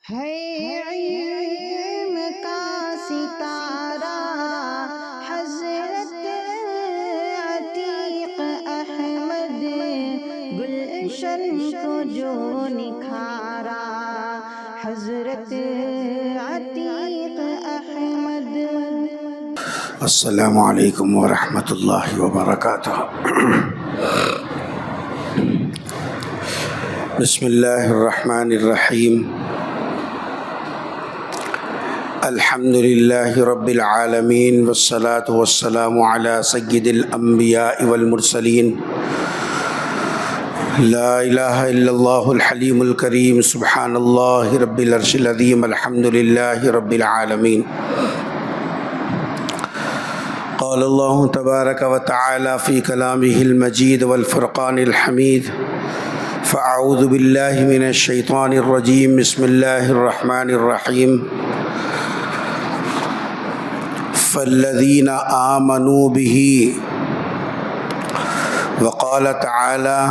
ہے علم کا ستارہ حضرت عتیق احمد، گلشن کو جو نکھارا حضرت عتیق احمد۔ السلام علیکم ورحمۃ اللہ وبرکاتہ۔ بسم اللہ الرحمن الرحیم۔ الحمد للہ رب العالمین والصلاة والسلام علی سید الانبیاء والمرسلین۔ لا الہ الا اللہ الحلیم الکریم، سبحان اللہ رب العرش العظیم، الحمد للہ رب العالمین۔ قال اللہ تبارک و تعالی فی کلامہ المجید والفرقان الحمید، فاعوذ باللہ من الشیطان الرجیم، بسم اللہ الرحمن الرحیم۔ فالذین آمنوا بہ، وقال تعالی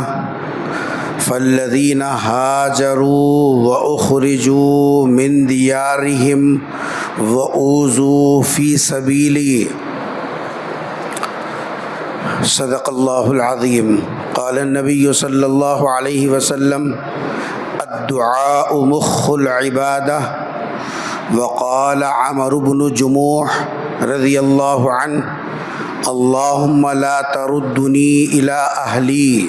فالذین ہاجروا واخرجوا من دیارہم واوذوا فی سبیلی، صدق اللہ العظیم۔ قال النبی صلی اللہ علیہ وسلم الدعاء مخ العبادہ۔ وقال عمرو بن جموح رضی اللہ عنہ اللہم لا تردنی الی اہلی۔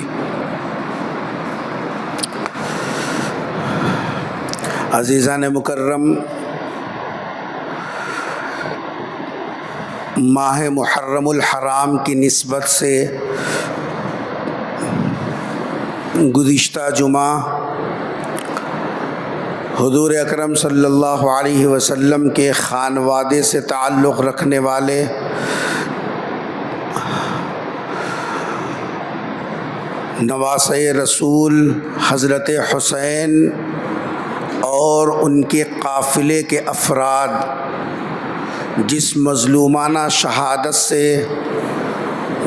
عزیزان مکرم، ماہ محرم الحرام کی نسبت سے گزشتہ جمعہ حضور اکرم صلی اللہ علیہ وسلم کے خانوادے سے تعلق رکھنے والے نواسۂ رسول حضرت حسین اور ان کے قافلے کے افراد جس مظلومانہ شہادت سے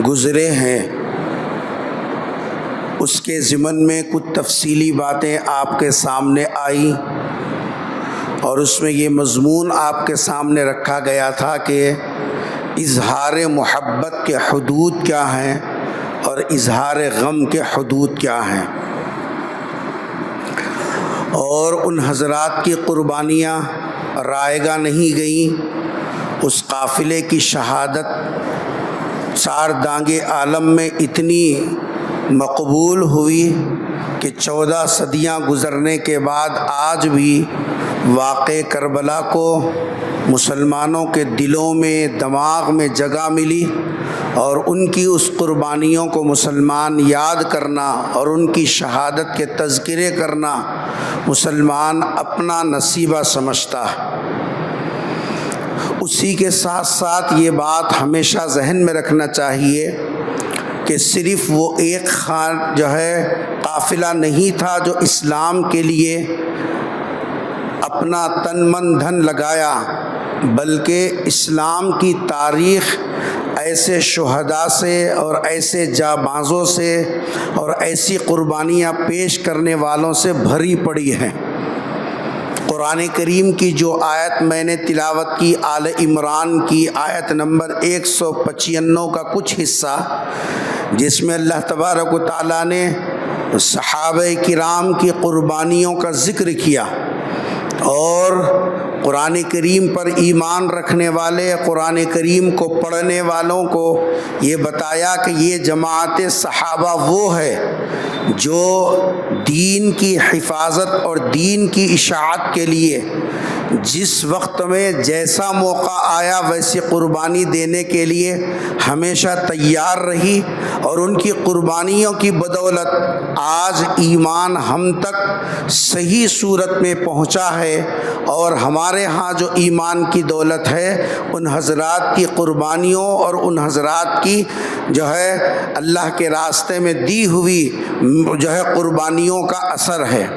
گزرے ہیں، اس کے ضمن میں کچھ تفصیلی باتیں آپ کے سامنے آئیں، اور اس میں یہ مضمون آپ کے سامنے رکھا گیا تھا کہ اظہار محبت کے حدود کیا ہیں اور اظہار غم کے حدود کیا ہیں، اور ان حضرات کی قربانیاں رائگاں نہیں گئیں۔ اس قافلے کی شہادت چار دانگے عالم میں اتنی مقبول ہوئی کہ 14 صدیاں گزرنے کے بعد آج بھی واقع کربلا کو مسلمانوں کے دلوں میں، دماغ میں جگہ ملی، اور ان کی اس قربانیوں کو مسلمان یاد کرنا اور ان کی شہادت کے تذکرے کرنا مسلمان اپنا نصیبہ سمجھتا ہے۔ اسی کے ساتھ ساتھ یہ بات ہمیشہ ذہن میں رکھنا چاہیے کہ صرف وہ ایک قافلہ نہیں تھا جو اسلام کے لیے اپنا تن من دھن لگایا، بلکہ اسلام کی تاریخ ایسے شہداء سے اور ایسے جانبازوں سے اور ایسی قربانیاں پیش کرنے والوں سے بھری پڑی ہے۔ قرآن کریم کی جو آیت میں نے تلاوت کی، آل عمران کی آیت نمبر 195 کا کچھ حصہ، جس میں اللہ تبارک و تعالیٰ نے صحابہ کرام کی قربانیوں کا ذکر کیا، اور قرآن کریم پر ایمان رکھنے والے، قرآن کریم کو پڑھنے والوں کو یہ بتایا کہ یہ جماعت صحابہ وہ ہے جو دین کی حفاظت اور دین کی اشاعت کے لیے جس وقت میں جیسا موقع آیا ویسی قربانی دینے کے لیے ہمیشہ تیار رہی، اور ان کی قربانیوں کی بدولت آج ایمان ہم تک صحیح صورت میں پہنچا ہے، اور ہمارے ہاں جو ایمان کی دولت ہے ان حضرات کی قربانیوں اور ان حضرات کی اللہ کے راستے میں دی ہوئی قربانیوں کا اثر ہے۔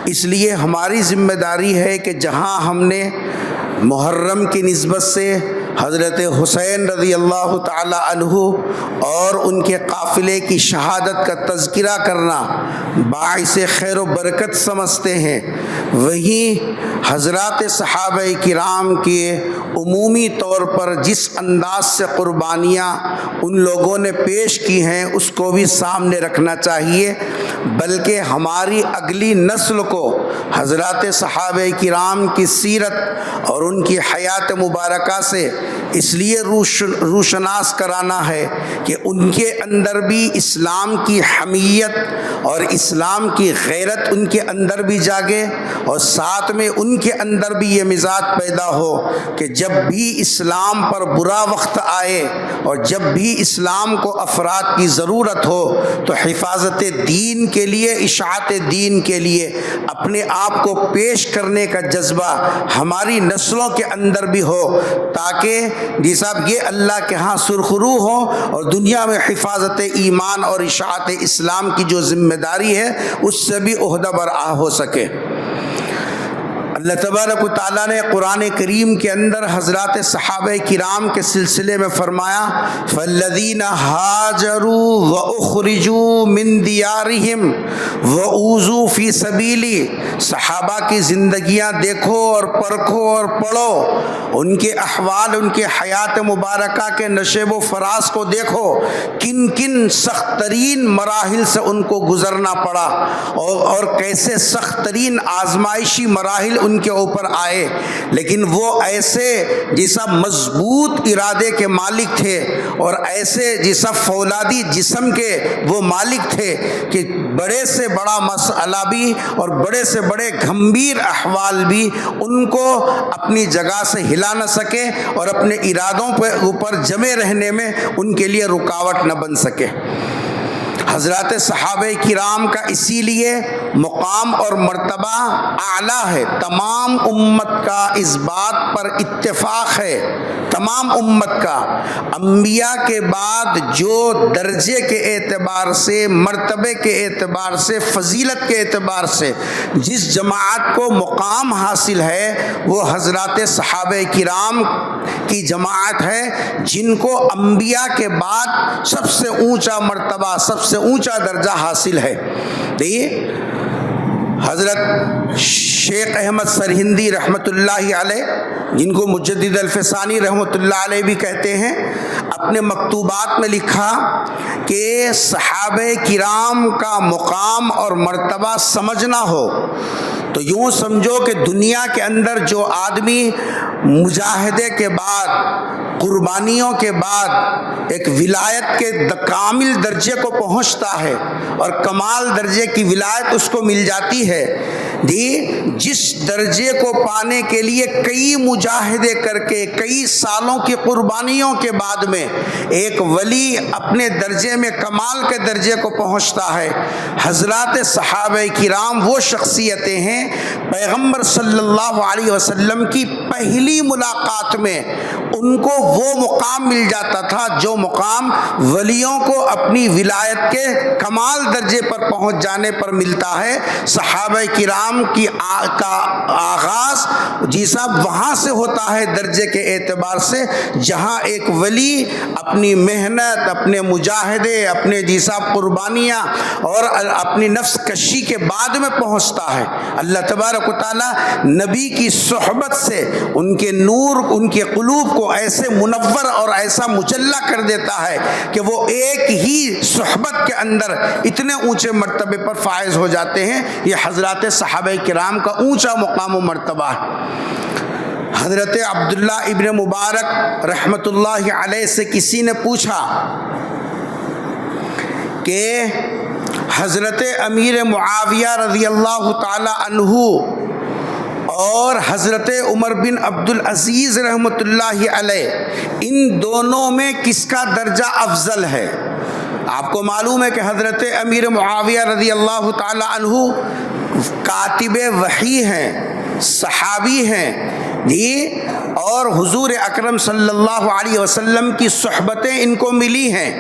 اس لیے ہماری ذمہ داری ہے کہ جہاں ہم نے محرم کی نسبت سے حضرت حسین رضی اللہ تعالی عنہ اور ان کے قافلے کی شہادت کا تذکرہ کرنا باعث خیر و برکت سمجھتے ہیں، وہیں حضرات صحابہ کرام کے عمومی طور پر جس انداز سے قربانیاں ان لوگوں نے پیش کی ہیں اس کو بھی سامنے رکھنا چاہیے، بلکہ ہماری اگلی نسل کو حضرات صحابہ کرام کی سیرت اور ان کی حیات مبارکہ سے اس لیے روشناس کرانا ہے کہ ان کے اندر بھی اسلام کی حمیت اور اسلام کی غیرت ان کے اندر بھی جاگے، اور ساتھ میں ان کے اندر بھی یہ مزاج پیدا ہو کہ جب بھی اسلام پر برا وقت آئے اور جب بھی اسلام کو افراد کی ضرورت ہو تو حفاظت دین کے لیے، اشاعت دین کے لیے اپنے آپ کو پیش کرنے کا جذبہ ہماری نسلوں کے اندر بھی ہو، تاکہ جی صاحب یہ اللہ کے ہاں سرخرو ہو اور دنیا میں حفاظت ایمان اور اشاعت اسلام کی جو ذمہ داری ہے اس سے بھی عہدہ برآ ہو سکے۔ اللہ تبارک و تعالیٰ نے قرآن کریم کے اندر حضرات صحابہ کرام کے سلسلے میں فرمایا فَالَّذِينَ هَاجَرُوا وَأُخْرِجُوا مِن دِيَارِهِمْ وَأُوذُوا فِي سَبِيلِي، صحابہ کی زندگیاں دیکھو اور پرکھو اور پڑھو، ان کے احوال، ان کے حیات مبارکہ کے نشیب و فراز کو دیکھو، کن کن سخت ترین مراحل سے ان کو گزرنا پڑا اور کیسے سخت ترین آزمائشی مراحل ان کے اوپر آئے، لیکن وہ ایسے جیسا مضبوط ارادے کے مالک تھے اور ایسے جیسا فولادی جسم کے وہ مالک تھے کہ بڑے سے بڑا مسئلہ بھی اور بڑے سے بڑے گھمبیر احوال بھی ان کو اپنی جگہ سے ہلا نہ سکے اور اپنے ارادوں پر اوپر جمے رہنے میں ان کے لیے رکاوٹ نہ بن سکے۔ حضرات صحابہ کرام کا اسی لیے مقام اور مرتبہ اعلیٰ ہے، تمام امت کا اس بات پر اتفاق ہے، تمام امت کا، انبیاء کے بعد جو درجے کے اعتبار سے، مرتبے کے اعتبار سے، فضیلت کے اعتبار سے جس جماعت کو مقام حاصل ہے وہ حضرات صحابہ کرام کی جماعت ہے، جن کو انبیاء کے بعد سب سے اونچا مرتبہ، سب سے اونچا درجہ حاصل ہے۔ دیکھیے حضرت شیخ احمد سرہندی رحمۃ اللہ علیہ، جن کو مجدد الفسانی رحمۃ اللہ علیہ بھی کہتے ہیں، اپنے مکتوبات میں لکھا کہ صحابہ کرام کا مقام اور مرتبہ سمجھنا ہو تو یوں سمجھو کہ دنیا کے اندر جو آدمی مجاہدے کے بعد، قربانیوں کے بعد ایک ولایت کے کامل درجے کو پہنچتا ہے اور کمال درجے کی ولایت اس کو مل جاتی ہے، جس درجے کو پانے کے لیے کئی مجاہدے کر کے کئی سالوں کی قربانیوں کے بعد میں ایک ولی اپنے درجے میں کمال کے درجے کو پہنچتا ہے، حضرات صحابہ کرام وہ شخصیتیں ہیں، پیغمبر صلی اللہ علیہ وسلم کی پہلی ملاقات میں ان کو وہ مقام مل جاتا تھا جو مقام ولیوں کو اپنی ولایت کے کمال درجے پر پہنچ جانے پر ملتا ہے۔ صحابہ کرام کی کا آغاز جی صاحب وہاں سے ہوتا ہے درجے کے اعتبار سے جہاں ایک ولی اپنی محنت، اپنے مجاہدے، اپنے جی صاحب قربانیاں اور اپنی نفس کشی کے بعد میں پہنچتا ہے۔ اللہ تبارک و تعالیٰ نبی کی صحبت سے ان کے نور، ان کے قلوب کو ایسے منور اور ایسا مجلہ کر دیتا ہے کہ وہ ایک ہی صحبت کے اندر اتنے اونچے مرتبے پر فائز ہو جاتے ہیں۔ یہ حضرات صحابہ کرام کا اونچا مقام و مرتبہ ہے۔ حضرت عبداللہ ابن مبارک رحمۃ اللہ علیہ سے کسی نے پوچھا کہ حضرت امیر معاویہ رضی اللہ تعالی عنہ اور حضرت عمر بن عبد العزیز رحمۃ اللہ علیہ، ان دونوں میں کس کا درجہ افضل ہے؟ آپ کو معلوم ہے کہ حضرت امیر معاویہ رضی اللہ تعالی عنہ کاتب وحی ہیں، صحابی ہیں جی، اور حضور اکرم صلی اللہ علیہ وسلم کی صحبتیں ان کو ملی ہیں۔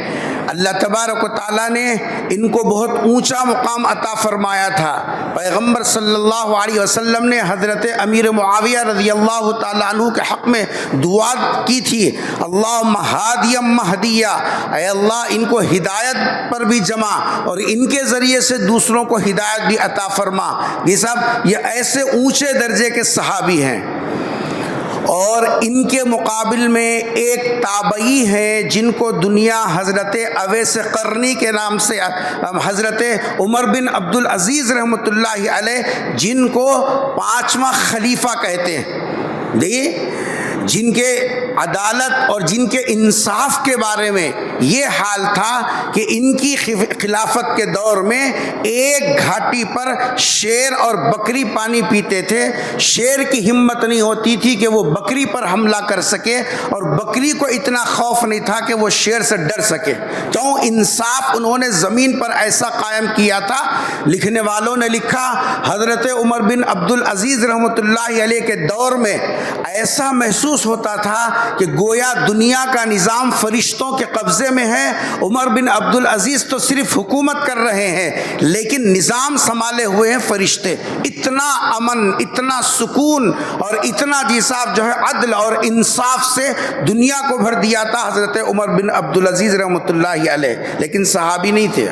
اللہ تبارک و تعالیٰ نے ان کو بہت اونچا مقام عطا فرمایا تھا۔ پیغمبر صلی اللہ علیہ وسلم نے حضرت امیر معاویہ رضی اللہ تعالیٰ عنہ کے حق میں دعا کی تھی، اللہم ہادیا مہدیہ، اے اللہ ان کو ہدایت پر بھی جمع اور ان کے ذریعے سے دوسروں کو ہدایت بھی عطا فرما۔ یہ سب یہ ایسے اونچے درجے کے صحابی ہیں۔ اور ان کے مقابل میں ایک تابعی ہے جن کو دنیا حضرت اویس قرنی کے نام سے، حضرت عمر بن عبد العزیز رحمۃ اللہ علیہ، جن کو 5واں خلیفہ کہتے ہیں، دیکھیے جن کے عدالت اور جن کے انصاف کے بارے میں یہ حال تھا کہ ان کی خلافت کے دور میں ایک گھاٹی پر شیر اور بکری پانی پیتے تھے، شیر کی ہمت نہیں ہوتی تھی کہ وہ بکری پر حملہ کر سکے، اور بکری کو اتنا خوف نہیں تھا کہ وہ شیر سے ڈر سکے، کیوں؟ انصاف انہوں نے زمین پر ایسا قائم کیا تھا۔ لکھنے والوں نے لکھا حضرت عمر بن عبد العزیز رحمۃ اللہ علیہ کے دور میں ایسا محسوس ہوتا تھا کہ گویا دنیا کا نظام فرشتوں کے قبضے میں ہے، عمر بن عبد العزیز تو صرف حکومت کر رہے ہیں لیکن نظام سنبھالے ہوئے ہیں فرشتے۔ اتنا امن، اتنا سکون اور اتنا صاحب جو ہے عدل اور انصاف سے دنیا کو بھر دیا تھا حضرت عمر بن عبد العزیز رحمۃ اللہ علیہ، لیکن صحابی نہیں تھے۔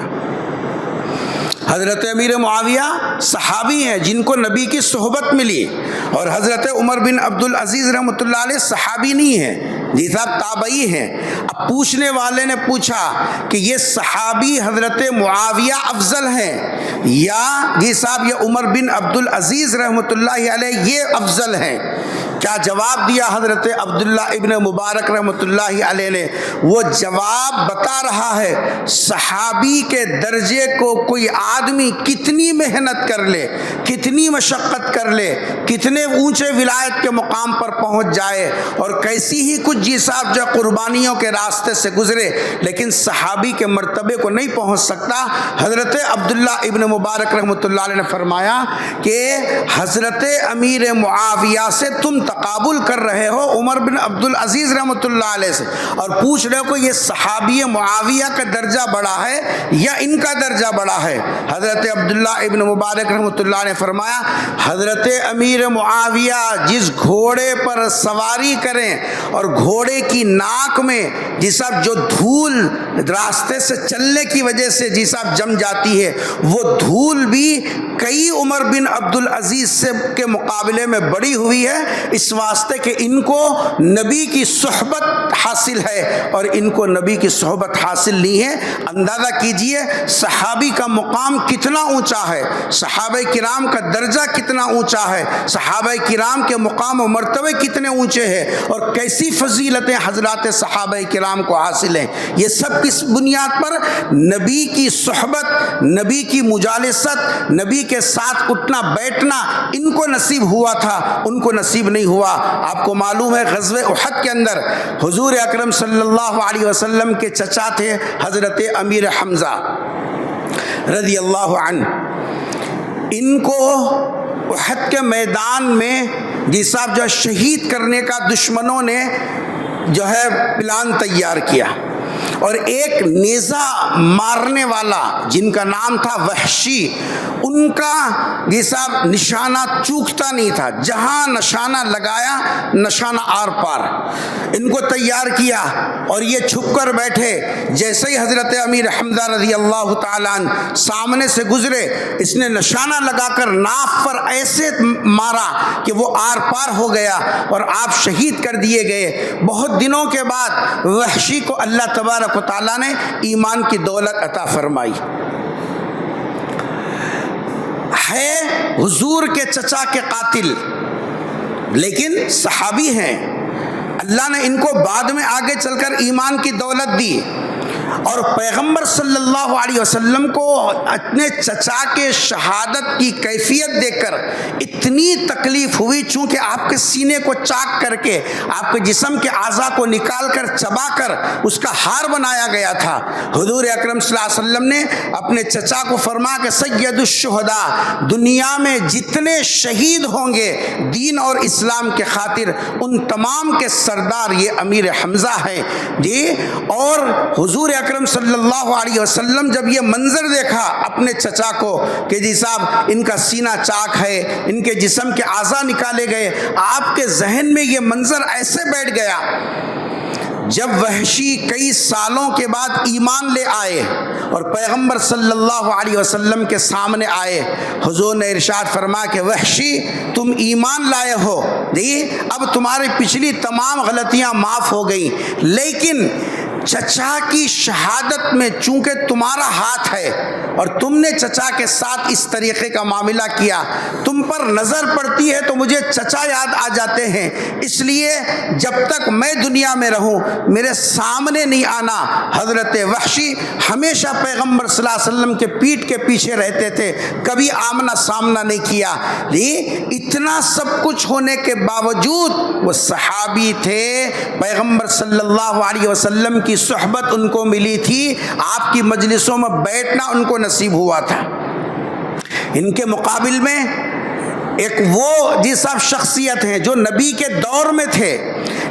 حضرت امیر معاویہ صحابی ہیں جن کو نبی کی صحبت ملی، اور حضرت عمر بن عبد العزیز رحمۃ اللہ علیہ صحابی نہیں ہیں، جی صاحب تابعی ہیں۔ اب پوچھنے والے نے پوچھا کہ یہ صحابی حضرت معاویہ افضل ہیں یا جی صاحب یہ عمر بن عبد العزیز رحمۃ اللہ علیہ یہ افضل ہیں؟ کیا جواب دیا حضرت عبداللہ ابن مبارک رحمۃ اللہ علیہ نے؟ وہ جواب بتا رہا ہے صحابی کے درجے کو کوئی آدمی کتنی محنت کر لے، کتنی مشقت کر لے، کتنے اونچے ولایت کے مقام پر پہنچ جائے اور کیسی ہی کچھ جی صاحب جو قربانیوں کے راستے سے گزرے، لیکن صحابی کے مرتبے کو نہیں پہنچ سکتا۔ حضرت عبداللہ ابن مبارک رحمۃ اللہ علیہ نے فرمایا کہ حضرت امیر معاویہ سے تم تقابل کر رہے ہو عمر بن عبد العزیز رحمۃ اللہ علیہ سے، اور پوچھ رہے ہو کہ یہ صحابی معاویہ کا درجہ بڑا ہے یا ان کا درجہ بڑا ہے؟ حضرت عبداللہ ابن مبارک رحمۃ اللہ نے فرمایا حضرت امیر معاویہ جس گھوڑے پر سواری کریں اور گھوڑے کی ناک میں جی صاحب جو دھول راستے سے چلنے کی وجہ سے جی صاحب جم جاتی ہے، وہ دھول بھی کئی عمر بن عبد العزیز سے کے مقابلے میں بڑی ہوئی ہے، اس واسطے کہ ان کو نبی کی صحبت حاصل ہے اور ان کو نبی کی صحبت حاصل نہیں ہے۔ اندازہ کیجئے صحابی کا مقام کتنا اونچا ہے، صحابہ کرام کا درجہ کتنا اونچا ہے، صحابہ کرام کے مقام و مرتبے کتنے اونچے ہیں، اور کیسی فضیلتیں حضرات صحابہ کرام کو حاصل ہیں۔ یہ سب کس بنیاد پر؟ نبی کی صحبت، نبی کی مجالست، نبی کے ساتھ اٹھنا بیٹھنا ان کو نصیب ہوا تھا، ان کو نصیب نہیں ہوا۔ آپ کو معلوم ہے غزوہ احد کے اندر حضور اکرم صلی اللہ علیہ وسلم کے چچا تھے حضرت امیر حمزہ رضی اللہ عنہ، ان کو احد کے میدان میں جی صاحب جو شہید کرنے کا دشمنوں نے جو ہے پلان تیار کیا، اور ایک نیزہ مارنے والا جن کا نام تھا وحشی، ان کا یہ صاحب نشانہ چوکتا نہیں تھا، جہاں نشانہ لگایا نشانہ آر پار۔ ان کو تیار کیا اور یہ چھپ کر بیٹھے، جیسے ہی حضرت امیر حمزہ رضی اللہ تعالیٰ عنہ سامنے سے گزرے، اس نے نشانہ لگا کر ناف پر ایسے مارا کہ وہ آر پار ہو گیا اور آپ شہید کر دیے گئے۔ بہت دنوں کے بعد وحشی کو اللہ تبارک و تعالیٰ نے ایمان کی دولت عطا فرمائی، ہے حضور کے چچا کے قاتل لیکن صحابی ہیں، اللہ نے ان کو بعد میں آگے چل کر ایمان کی دولت دی، اور پیغمبر صلی اللہ علیہ وسلم کو اپنے چچا کے شہادت کی کیفیت دیکھ کر اتنی تکلیف ہوئی، چونکہ آپ کے سینے کو چاک کر کے آپ کے جسم کے اعضاء کو نکال کر چبا کر اس کا ہار بنایا گیا تھا۔ حضور اکرم صلی اللہ علیہ وسلم نے اپنے چچا کو فرمایا کہ سید الشہداء، دنیا میں جتنے شہید ہوں گے دین اور اسلام کے خاطر، ان تمام کے سردار یہ امیر حمزہ ہیں جی۔ اور حضور اکرم صلی اللہ علیہ وسلم جب یہ منظر دیکھا اپنے چچا کو کہ جی صاحب ان کا سینہ چاک ہے، ان کے جسم کے اعضاء نکالے گئے، آپ کے ذہن میں یہ منظر ایسے بیٹھ گیا۔ جب وحشی کئی سالوں کے بعد ایمان لے آئے اور پیغمبر صلی اللہ علیہ وسلم کے سامنے آئے، حضور نے ارشاد فرمایا کہ وحشی تم ایمان لائے ہو، جی اب تمہاری پچھلی تمام غلطیاں معاف ہو گئیں، لیکن چچا کی شہادت میں چونکہ تمہارا ہاتھ ہے اور تم نے چچا کے ساتھ اس طریقے کا معاملہ کیا، تم پر نظر پڑتی ہے تو مجھے چچا یاد آ جاتے ہیں، اس لیے جب تک میں دنیا میں رہوں میرے سامنے نہیں آنا۔ حضرت وحشی ہمیشہ پیغمبر صلی اللہ علیہ وسلم کے پیٹھ کے پیچھے رہتے تھے، کبھی آمنا سامنا نہیں کیا۔ اتنا سب کچھ ہونے کے باوجود وہ صحابی تھے، پیغمبر صلی اللہ علیہ وسلم کی صحبت ان کو ملی تھی، آپ کی مجلسوں میں بیٹھنا ان کو نصیب ہوا تھا۔ ان کے مقابل میں ایک وہ جی صاحب شخصیت ہیں جو نبی کے دور میں تھے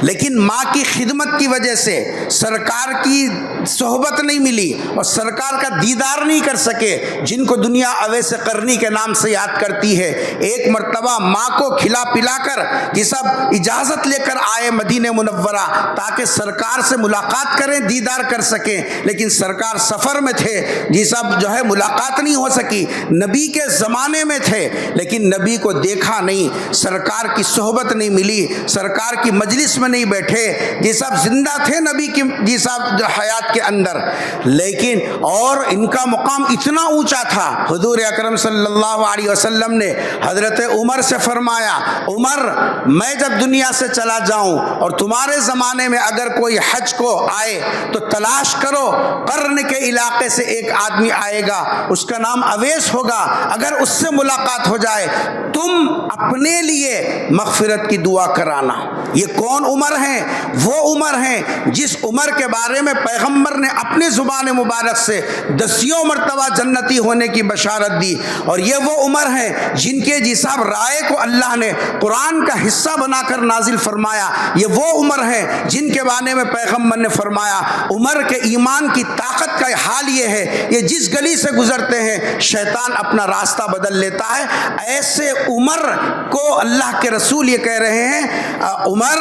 لیکن ماں کی خدمت کی وجہ سے سرکار کی صحبت نہیں ملی اور سرکار کا دیدار نہیں کر سکے، جن کو دنیا اویس قرنی کے نام سے یاد کرتی ہے۔ ایک مرتبہ ماں کو کھلا پلا کر جی صاحب اجازت لے کر آئے مدینہ منورہ تاکہ سرکار سے ملاقات کریں، دیدار کر سکیں، لیکن سرکار سفر میں تھے، جی صاحب جو ہے ملاقات نہیں ہو سکی۔ نبی کے زمانے میں تھے لیکن نبی کو دیکھا نہیں، سرکار کی صحبت نہیں ملی، سرکار کی مجلس میں نہیں بیٹھے، جی صاحب زندہ تھے نبی کی جی صاحب جو حیات کے اندر، لیکن اور ان کا مقام اتنا اونچا تھا، حضور اکرم صلی اللہ علیہ وسلم نے حضرت عمر سے فرمایا، عمر میں جب دنیا سے چلا جاؤں اور تمہارے زمانے میں اگر کوئی حج کو آئے تو تلاش کرو، قرن کے علاقے سے ایک آدمی آئے گا، اس کا نام اویس ہوگا، اگر اس سے ملاقات ہو جائے تم اپنے لیے مغفرت کی دعا کرانا۔ یہ کون عمر ہیں؟ وہ عمر ہیں جس عمر کے بارے میں پیغمبر نے اپنی زبان مبارک سے 10 مرتبہ جنتی ہونے کی بشارت دی، اور یہ وہ عمر ہیں جن کے جی صاحب رائے کو اللہ نے قرآن کا حصہ بنا کر نازل فرمایا۔ یہ وہ عمر ہیں جن کے بارے میں پیغمبر نے فرمایا عمر کے ایمان کی طاقت کا حال یہ ہے، یہ جس گلی سے گزرتے ہیں شیطان اپنا راستہ بدل لیتا ہے۔ ایسے عمر کو اللہ کے رسول یہ کہہ رہے ہیں عمر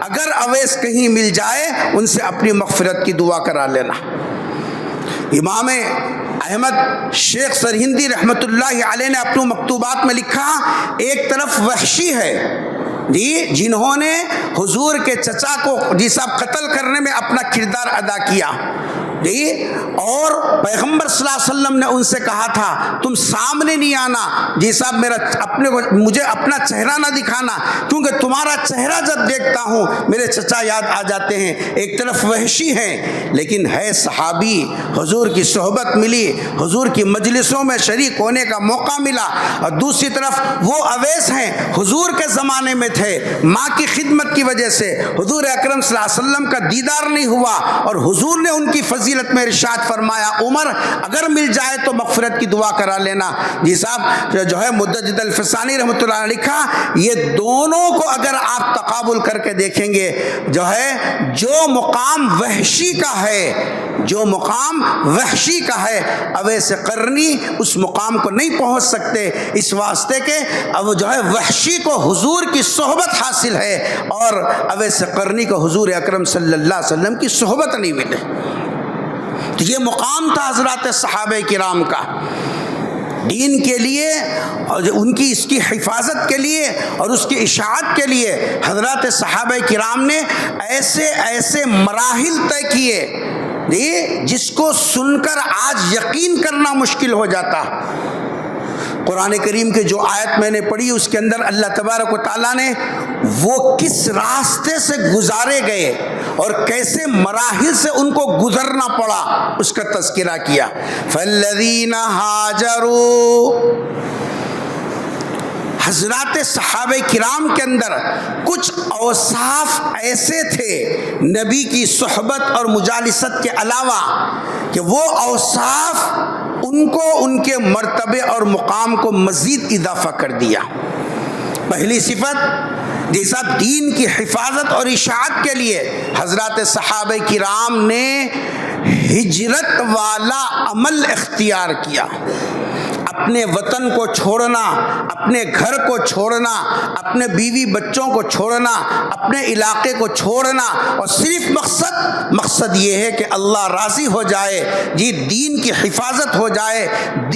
اگر اویس کہیں مل جائے ان سے اپنی مغفرت کی دعا کرا لینا۔ امام احمد شیخ سرہندی رحمۃ اللہ علیہ نے اپنے مکتوبات میں لکھا، ایک طرف وحشی ہے جی جنہوں نے حضور کے چچا کو جی صاحب قتل کرنے میں اپنا کردار ادا کیا جی، اور پیغمبر صلی اللہ علیہ وسلم نے ان سے کہا تھا تم سامنے نہیں آنا جی صاحب، مجھے اپنا چہرہ نہ دکھانا کیونکہ تمہارا چہرہ جب دیکھتا ہوں میرے چچا یاد آ جاتے ہیں۔ ایک طرف وحشی ہیں لیکن ہے صحابی، حضور کی صحبت ملی، حضور کی مجلسوں میں شریک ہونے کا موقع ملا، اور دوسری طرف وہ اویس ہیں حضور کے زمانے میں تھے، ماں کی خدمت کی وجہ سے حضور اکرم صلی اللہ علیہ وسلم کا دیدار نہیں ہوا، اور حضور نے ان کی فضیلت میں ارشاد فرمایا عمر اگر مل جائے تو مغفرت کی دعا کرا لینا۔ جی صاحب جو ہے مجدد الفسانی رحمۃ اللہ علیہ نے لکھا، یہ دونوں کو اگر آپ تقابل کر کے دیکھیں گے جو ہے جو مقام وحشی کا ہے، جو مقام وحشی کا ہے اویس قرنی اس مقام کو نہیں پہنچ سکتے، اس واسطے کہ اب جو ہے وحشی کو حضور کی صحبت حاصل ہے اور اویس قرنی کو حضور اکرم صلی اللہ علیہ وسلم کی صحبت نہیں ملے۔ تو یہ مقام تھا حضرات صحابہ کرام کا، دین کے لیے اور ان کی اس کی حفاظت کے لیے اور اس کی اشاعت کے لیے حضرات صحابہ کرام نے ایسے ایسے مراحل طے کیے جس کو سن کر آج یقین کرنا مشکل ہو جاتا۔ قرآن کریم کے جو آیت میں نے پڑھی اس کے اندر اللہ تبارک و تعالیٰ نے وہ کس راستے سے گزارے گئے اور کیسے مراحل سے ان کو گزرنا پڑا اس کا تذکرہ کیا۔ فَالَّذِينَ هَاجَرُوا، حضرات صحابہ کرام کے اندر کچھ اوصاف ایسے تھے نبی کی صحبت اور مجالست کے علاوہ کہ وہ اوصاف ان کو ان کے مرتبے اور مقام کو مزید اضافہ کر دیا۔ پہلی صفت جیسا دین کی حفاظت اور اشاعت کے لیے حضرات صحابہ کرام نے ہجرت والا عمل اختیار کیا. اپنے وطن کو چھوڑنا، اپنے گھر کو چھوڑنا، اپنے بیوی بچوں کو چھوڑنا، اپنے علاقے کو چھوڑنا، اور صرف مقصد یہ ہے کہ اللہ راضی ہو جائے، جی دین کی حفاظت ہو جائے،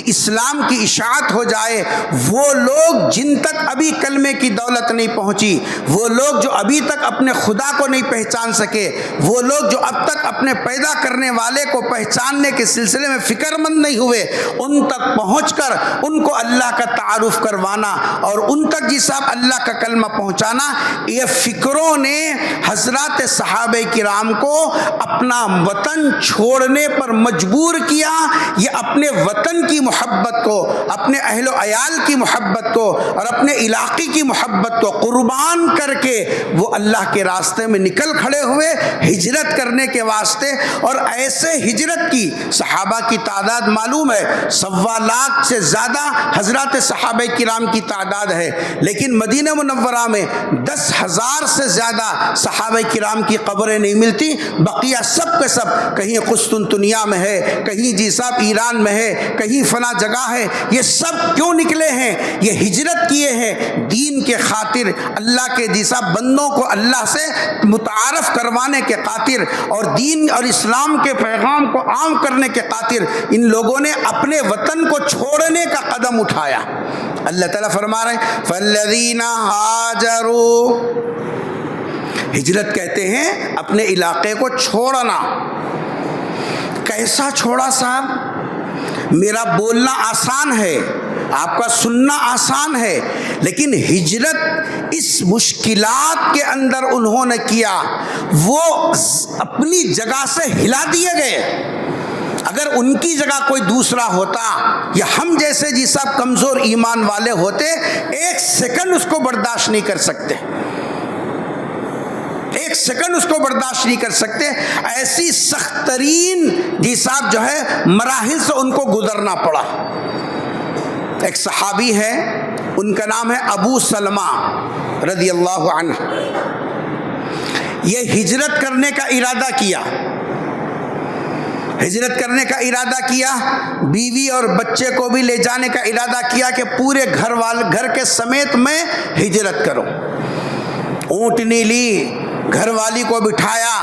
اسلام کی اشاعت ہو جائے. وہ لوگ جن تک ابھی کلمے کی دولت نہیں پہنچی، وہ لوگ جو ابھی تک اپنے خدا کو نہیں پہچان سکے، وہ لوگ جو اب تک اپنے پیدا کرنے والے کو پہچاننے کے سلسلے میں فکر مند نہیں ہوئے، ان تک پہنچ کر ان کو اللہ کا تعارف کروانا اور ان تک جی صاحب اللہ کا کلمہ پہنچانا. یہ فکروں نے حضرات صحابہ کرام کو اپنا وطن چھوڑنے پر مجبور کیا. یہ اپنے وطن کی محبت کو، اپنے اہل و عیال کی محبت کو اور اپنے علاقے کی محبت کو قربان کر کے وہ اللہ کے راستے میں نکل کھڑے ہوئے ہجرت کرنے کے واسطے. اور ایسے ہجرت کی صحابہ کی تعداد معلوم ہے، 1.25 لاکھ سے زیادہ حضرات صحابہ کرام کی تعداد ہے. لیکن مدینہ منورہ میں 10,000 سے زیادہ صحابہ کرام کی قبریں نہیں ملتی. بقیہ سب کے سب کہیں قسطنطنیہ میں ہے، کہیں جی صاحب ایران میں ہے، کہیں فلاں جگہ ہے. یہ سب کیوں نکلے ہیں؟ یہ ہجرت کیے ہیں دین کے خاطر، اللہ کے جی صاحب بندوں کو اللہ سے متعارف کروانے کے خاطر اور دین اور اسلام کے پیغام کو عام کرنے کے خاطر ان لوگوں نے اپنے وطن کو چھوڑنے کا قدم اٹھایا. اللہ تعالیٰ فرما رہے ہیں فَالَّذِينَ هَاجَرُوا، ہجرت کہتے ہیں اپنے علاقے کو چھوڑنا. کیسا چھوڑا صاحب؟ میرا بولنا آسان ہے، آپ کا سننا آسان ہے، لیکن ہجرت اس مشکلات کے اندر انہوں نے کیا. وہ اپنی جگہ سے ہلا دیے گئے. اگر ان کی جگہ کوئی دوسرا ہوتا یا ہم جیسے جی صاحب کمزور ایمان والے ہوتے، 1 سیکنڈ اس کو برداشت نہیں کر سکتے، 1 سیکنڈ اس کو برداشت نہیں کر سکتے. ایسی سخت ترین جی صاحب جو ہے مراحل سے ان کو گزرنا پڑا. ایک صحابی ہے، ان کا نام ہے ابو سلمہ رضی اللہ عنہ. یہ ہجرت کرنے کا ارادہ کیا، ہجرت کرنے کا ارادہ کیا، بیوی اور بچے کو بھی لے جانے کا ارادہ کیا کہ پورے گھر کے سمیت میں ہجرت کروں. اونٹنی لی، گھر والی کو بٹھایا،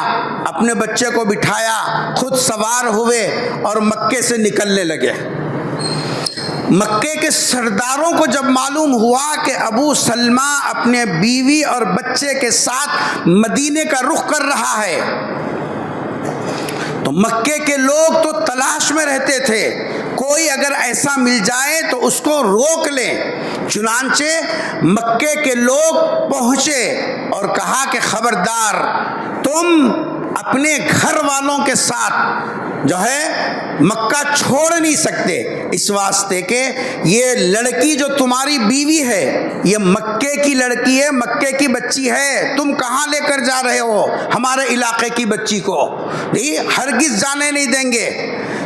اپنے بچے کو بٹھایا، خود سوار ہوئے اور مکے سے نکلنے لگے. مکے کے سرداروں کو جب معلوم ہوا کہ ابو سلمہ اپنے بیوی اور بچے کے ساتھ مدینے کا رخ کر رہا ہے، تو مکے کے لوگ تو تلاش میں رہتے تھے، کوئی اگر ایسا مل جائے تو اس کو روک لیں. چنانچہ مکے کے لوگ پہنچے اور کہا کہ خبردار، تم اپنے گھر والوں کے ساتھ جو ہے مکہ چھوڑ نہیں سکتے، اس واسطے کہ یہ لڑکی جو تمہاری بیوی ہے یہ مکے کی لڑکی ہے، مکے کی بچی ہے. تم کہاں لے کر جا رہے ہو ہمارے علاقے کی بچی کو؟ ہرگز جانے نہیں دیں گے.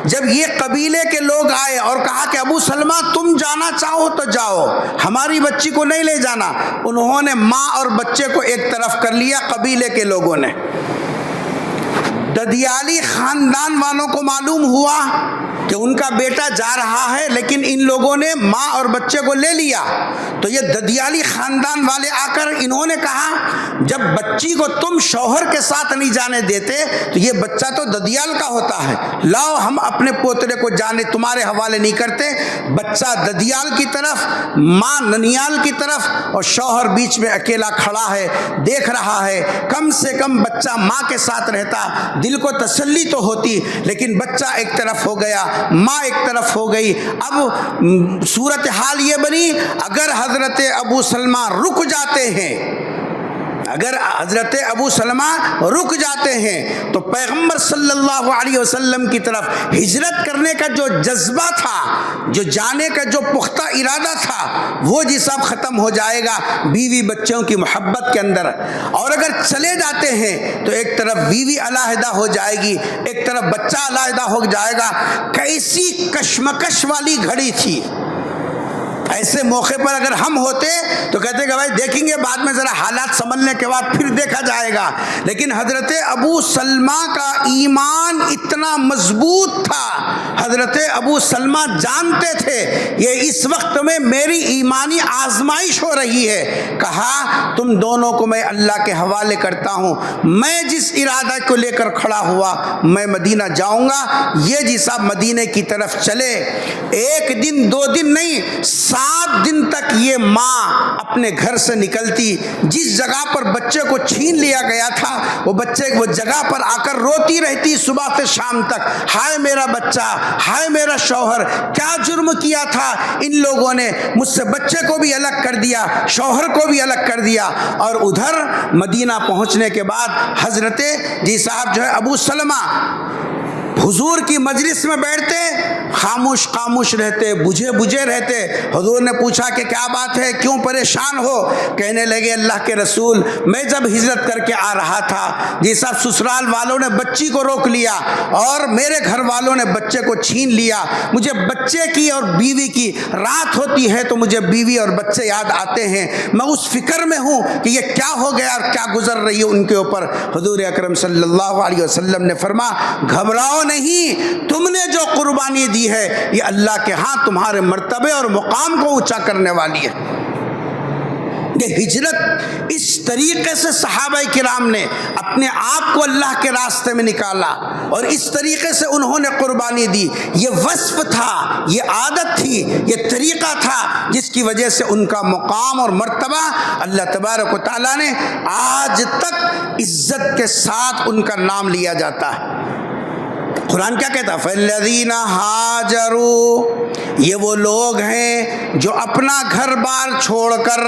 جب یہ قبیلے کے لوگ آئے اور کہا کہ ابو سلمہ تم جانا چاہو تو جاؤ، ہماری بچی کو نہیں لے جانا، انہوں نے ماں اور بچے کو ایک طرف کر لیا. قبیلے کے لوگوں نے، ددیالی خاندان والوں کو معلوم ہوا کہ ان کا بیٹا جا رہا ہے، لیکن ان لوگوں نے ماں اور بچے کو لے لیا. تو یہ ددیالی خاندان والے آ کر انہوں نے کہا جب بچی کو تم شوہر کے ساتھ نہیں جانے دیتے تو یہ بچہ تو ددیال کا ہوتا ہے، لاؤ ہم اپنے پوترے کو جانے تمہارے حوالے نہیں کرتے. بچہ ددیال کی طرف، ماں ننیال کی طرف، اور شوہر بیچ میں اکیلا کھڑا ہے، دیکھ رہا ہے. کم سے کم بچہ ماں کے ساتھ رہتا، دل کو تسلی تو ہوتی، لیکن بچہ ایک طرف ہو گیا، ماں ایک طرف ہو گئی. اب صورتحال یہ بنی اگر حضرت ابو سلمہ رک جاتے ہیں، اگر حضرت ابو سلمہ رک جاتے ہیں تو پیغمبر صلی اللہ علیہ وسلم کی طرف ہجرت کرنے کا جو جذبہ تھا، جو جانے کا جو پختہ ارادہ تھا، وہ جی صاحب ختم ہو جائے گا بیوی بچوں کی محبت کے اندر. اور اگر چلے جاتے ہیں تو ایک طرف بیوی علیحدہ ہو جائے گی، ایک طرف بچہ علیحدہ ہو جائے گا. کیسی کشمکش والی گھڑی تھی. ایسے موقع پر اگر ہم ہوتے تو کہتے کہ بھائی دیکھیں گے بعد میں ذرا حالات سنبھلنے کے بعد پھر دیکھا جائے گا. لیکن حضرت ابو سلمہ کا ایمان اتنا مضبوط تھا. حضرت ابو سلمہ جانتے تھے یہ اس وقت میں میری ایمانی آزمائش ہو رہی ہے. کہا تم دونوں کو میں اللہ کے حوالے کرتا ہوں. میں جس ارادہ کو لے کر کھڑا ہوا میں مدینہ جاؤں گا. یہ جی صاحب مدینے کی طرف چلے. ایک دن 2 دن نہیں 7 دن تک یہ ماں اپنے گھر سے نکلتی. جس جگہ پر بچے کو چھین لیا گیا تھا وہ بچے وہ جگہ پر آ کر روتی رہتی صبح سے شام تک. ہائے میرا بچہ, ہائے میرا شوہر, کیا جرم کیا تھا ان لوگوں نے مجھ سے. بچے کو بھی الگ کر دیا, شوہر کو بھی الگ کر دیا. اور ادھر مدینہ پہنچنے کے بعد حضرت جی صاحب جو ہے ابو سلمہ حضور کی مجلس میں بیٹھتے, خاموش رہتے, بجھے رہتے. حضور نے پوچھا کہ کیا بات ہے, کیوں پریشان ہو؟ کہنے لگے اللہ کے رسول میں جب ہجرت کر کے آ رہا تھا جی صاحب سسرال والوں نے بچی کو روک لیا اور میرے گھر والوں نے بچے کو چھین لیا. مجھے بچے کی اور بیوی کی رات ہوتی ہے تو مجھے بیوی اور بچے یاد آتے ہیں. میں اس فکر میں ہوں کہ یہ کیا ہو گیا اور کیا گزر رہی ہے ان کے اوپر. حضور اکرم صلی اللہ علیہ وسلم نے فرمایا گھبراؤ نہیں, تم نے جو قربانی دی ہے یہ اللہ کے ہاں تمہارے مرتبے اور مقام کو اونچا کرنے والی ہے. یہ ہجرت اس طریقے سے صحابہ کرام نے اپنے آپ کو اللہ کے راستے میں نکالا اور اس طریقے سے انہوں نے قربانی دی. یہ وصف تھا, یہ عادت تھی, یہ طریقہ تھا جس کی وجہ سے ان کا مقام اور مرتبہ اللہ تبارک و تعالیٰ نے آج تک عزت کے ساتھ ان کا نام لیا جاتا ہے. قرآن کیا کہتا ہے؟ فَالَّذِينَ هَاجَرُوا, یہ وہ لوگ ہیں جو اپنا گھر بار چھوڑ کر,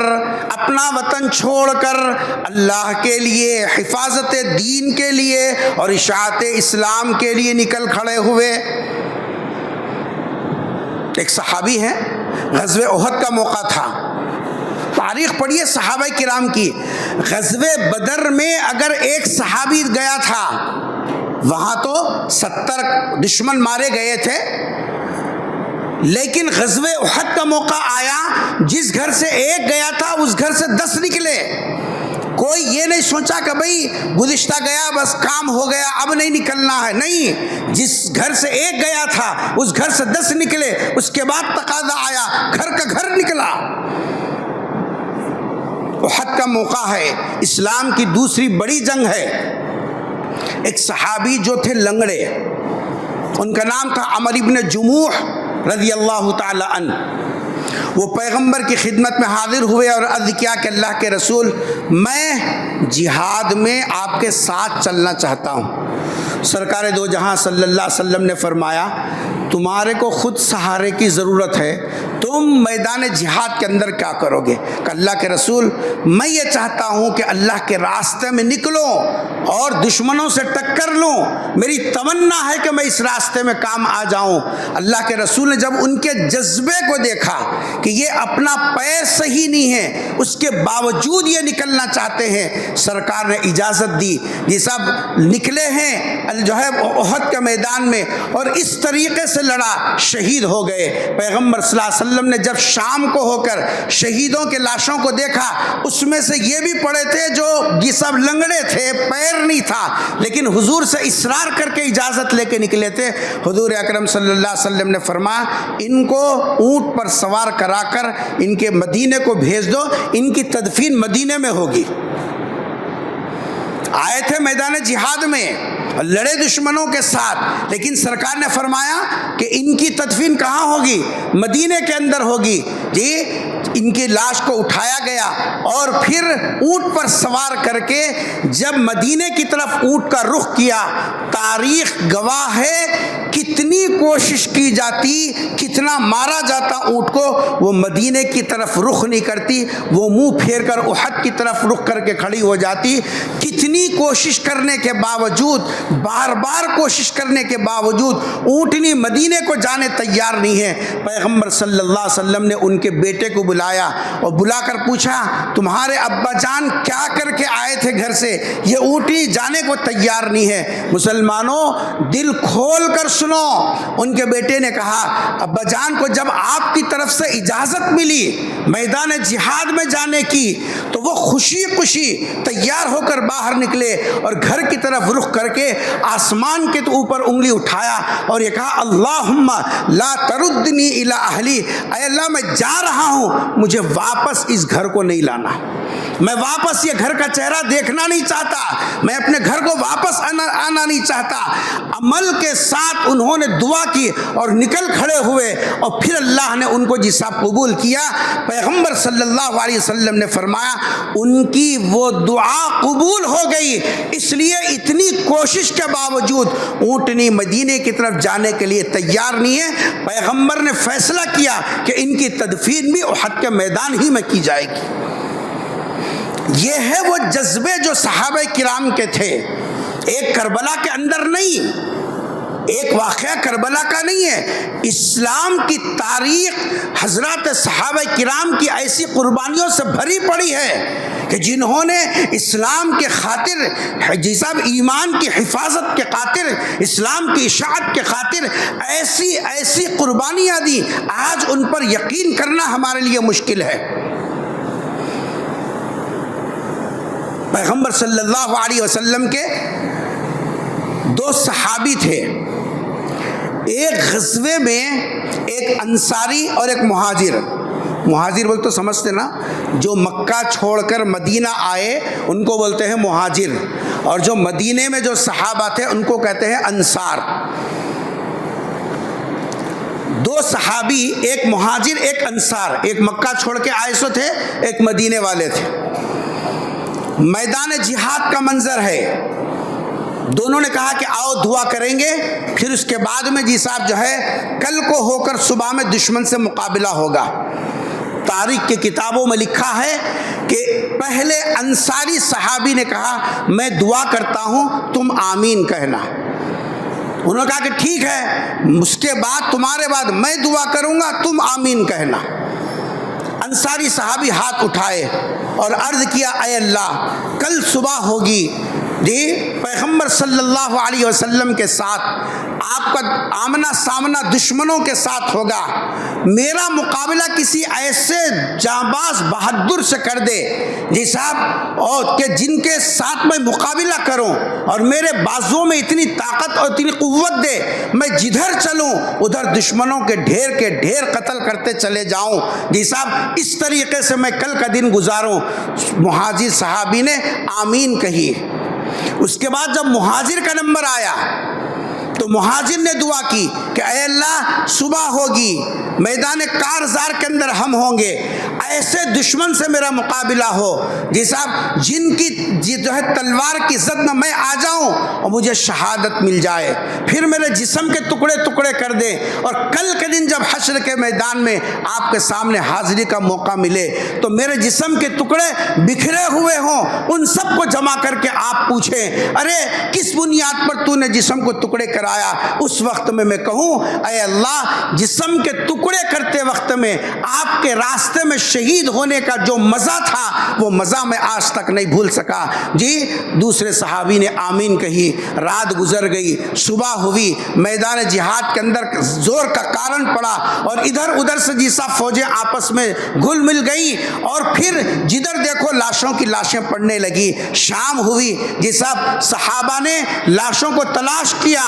اپنا وطن چھوڑ کر اللہ کے لیے, حفاظت دین کے لیے اور اشاعت اسلام کے لیے نکل کھڑے ہوئے. ایک صحابی ہیں, غزوہ احد کا موقع تھا. تاریخ پڑھیے صحابہ کرام کی. غزوہ بدر میں اگر ایک صحابی گیا تھا, وہاں تو 70 دشمن مارے گئے تھے, لیکن غزوہ احد کا موقع آیا, جس گھر سے ایک گیا تھا اس گھر سے 10 نکلے. کوئی یہ نہیں سوچا کہ بھئی گزشتہ گیا بس کام ہو گیا اب نہیں نکلنا ہے. نہیں, جس گھر سے ایک گیا تھا اس گھر سے 10 نکلے. اس کے بعد تقاضا آیا, گھر کا گھر نکلا. احد کا موقع ہے, اسلام کی دوسری بڑی جنگ ہے. ایک صحابی جو تھے لنگڑے, ان کا نام تھا عمر ابن جموح رضی اللہ تعالی عنہ. وہ پیغمبر کی خدمت میں حاضر ہوئے اور عرض کیا کہ اللہ کے رسول میں جہاد میں آپ کے ساتھ چلنا چاہتا ہوں. سرکار دو جہاں صلی اللہ علیہ وسلم نے فرمایا تمہارے کو خود سہارے کی ضرورت ہے, تم میدان جہاد کے اندر کیا کرو گے؟ کہ اللہ کے رسول میں یہ چاہتا ہوں کہ اللہ کے راستے میں نکلوں اور دشمنوں سے ٹکر لوں. میری تمنا ہے کہ میں اس راستے میں کام آ جاؤں. اللہ کے رسول نے جب ان کے جذبے کو دیکھا کہ یہ اپنا پیر صحیح نہیں ہے اس کے باوجود یہ نکلنا چاہتے ہیں, سرکار نے اجازت دی. یہ سب نکلے ہیں جو ہے احد کے میدان میں اور اس طریقے سے لڑا, شہید ہو گئے. پیغمبر صلی اللہ علیہ وسلم نے جب شام کو ہو کر شہیدوں کے لاشوں کو دیکھا, اس میں سے یہ بھی پڑے تھے جو یہ سب لنگڑے تھے, پیر نہیں تھا, لیکن حضور سے اصرار کر کے اجازت لے کے نکلے تھے. حضور اکرم صلی اللہ علیہ وسلم نے فرمایا ان کو اونٹ پر سوار کرا کر ان کے مدینے کو بھیج دو, ان کی تدفین مدینے میں ہوگی. آئے تھے میدان جہاد میں, لڑے دشمنوں کے ساتھ, لیکن سرکار نے فرمایا کہ ان کی تدفین کہاں ہوگی؟ مدینے کے اندر ہوگی. جی ان کی لاش کو اٹھایا گیا اور پھر اونٹ پر سوار کر کے جب مدینے کی طرف اونٹ کا رخ کیا, تاریخ گواہ ہے کتنی کوشش کی جاتی, کتنا مارا جاتا اونٹ کو, وہ مدینے کی طرف رخ نہیں کرتی, وہ منہ پھیر کر احد کی طرف رخ کر کے کھڑی ہو جاتی. کتنی کوشش کرنے کے باوجود, بار بار کوشش کرنے کے باوجود اونٹنی مدینے کو جانے تیار نہیں ہے. پیغمبر صلی اللہ علیہ وسلم نے ان کے بیٹے کو بلایا بلایا اور بلا کر پوچھا تمہارے ابا جان کیا کر کے آئے تھے گھر سے، یہ اونٹنی جانے کو تیار نہیں ہے۔ مسلمانوں دل کھول کر سنو، ان کے بیٹے نے کہا ابا جان کو جب آپ کی طرف سے اجازت ملی میدان جہاد میں جانے کی تو وہ خوشی خوشی تیار ہو کر باہر نکلے اور گھر کی طرف رخ کر کے آسمان کے اوپر انگلی اٹھایا اور یہ کہا اللہم لا تردنی الی اہلی، اے اللہ میں جا رہا ہوں، مجھے واپس اس گھر کو نہیں لانا، میں واپس یہ گھر کا چہرہ دیکھنا نہیں چاہتا، میں اپنے گھر کو واپس آنا نہیں چاہتا۔ عمل کے ساتھ انہوں نے دعا کی اور نکل کھڑے ہوئے اور پھر اللہ نے ان کو جیسا قبول کیا۔ پیغمبر صلی اللہ علیہ وسلم نے فرمایا ان کی وہ دعا قبول ہو گئی، اس لیے اتنی کوشش کے باوجود اونٹنی مدینے کی طرف جانے کے لیے تیار نہیں ہے۔ پیغمبر نے فیصلہ کیا کہ ان کی تدفین بھی احد کے میدان ہی میں کی جائے گی۔ یہ ہے وہ جذبے جو صحابہ کرام کے تھے، ایک کربلا کے اندر نہیں، ایک واقعہ کربلا کا نہیں ہے، اسلام کی تاریخ حضرات صحابہ کرام کی ایسی قربانیوں سے بھری پڑی ہے کہ جنہوں نے اسلام کے خاطر جی صاحب ایمان کی حفاظت کے خاطر، اسلام کی اشاعت کے خاطر ایسی قربانیاں دی، آج ان پر یقین کرنا ہمارے لیے مشکل ہے۔ پیغمبر صلی اللہ علیہ وسلم کے دو صحابی تھے، ایک غزوے میں ایک انصاری اور ایک مہاجر۔ مہاجر بولتے تو سمجھتے نا، جو مکہ چھوڑ کر مدینہ آئے ان کو بولتے ہیں مہاجر، اور جو مدینے میں جو صحابہ تھے ان کو کہتے ہیں انصار۔ دو صحابی، ایک مہاجر ایک انصار، ایک مکہ چھوڑ کے آئے سو تھے، ایک مدینے والے تھے۔ میدان جہاد کا منظر ہے، دونوں نے کہا کہ آؤ دعا کریں گے، پھر اس کے بعد میں جی صاحب جو ہے کل کو ہو کر صبح میں دشمن سے مقابلہ ہوگا۔ تاریخ کی کتابوں میں لکھا ہے کہ پہلے انصاری صحابی نے کہا میں دعا کرتا ہوں تم آمین کہنا، انہوں نے کہا کہ ٹھیک ہے، اس کے بعد تمہارے بعد میں دعا کروں گا تم آمین کہنا۔ انصاری صحابی ہاتھ اٹھائے اور عرض کیا اے اللہ کل صبح ہوگی جی پیغمبر صلی اللہ علیہ وسلم کے ساتھ آپ کا آمنا سامنا دشمنوں کے ساتھ ہوگا، میرا مقابلہ کسی ایسے جانباز بہادر سے کر دے جی صاحب، اور کہ جن کے ساتھ میں مقابلہ کروں اور میرے بازوؤں میں اتنی طاقت اور اتنی قوت دے، میں جدھر چلوں ادھر دشمنوں کے ڈھیر قتل کرتے چلے جاؤں جی صاحب، اس طریقے سے میں کل کا دن گزاروں۔ مہاجر صحابی نے آمین کہی۔ اس کے بعد جب مہاجر کا نمبر آیا تو مہاجر نے دعا کی کہ اے اللہ صبح ہوگی، میدان کارزار کے اندر ہم ہوں گے، ایسے دشمن سے میرا مقابلہ ہو جی صاحب جن کی جو ہے تلوار کی زد میں میں آ جاؤں اور مجھے شہادت مل جائے، پھر میرے جسم کے ٹکڑے ٹکڑے کر دے، اور کل کے دن جب حشر کے میدان میں آپ کے سامنے حاضری کا موقع ملے تو میرے جسم کے ٹکڑے بکھرے ہوئے ہوں، ان سب کو جمع کر کے آپ پوچھیں ارے کس بنیاد پر تو نے جسم کو ٹکڑے کرایا، اس وقت میں کہوں اے اللہ جسم کے ٹکڑے کرتے وقت میں آپ کے راستے میں شہید ہونے کا جو مزہ تھا وہ مزہ میں آج تک نہیں بھول سکا جی۔ دوسرے صحابی نے آمین کہی، رات گزر گئی، صبح ہوئی، میدان جہاد کے اندر زور کا کارن پڑا اور ادھر ادھر سے جی صاحب فوجیں آپس میں گل مل گئی، اور پھر جدھر دیکھو لاشوں کی لاشیں پڑنے لگی۔ شام ہوئی جی صاحب، صحابہ نے لاشوں کو تلاش کیا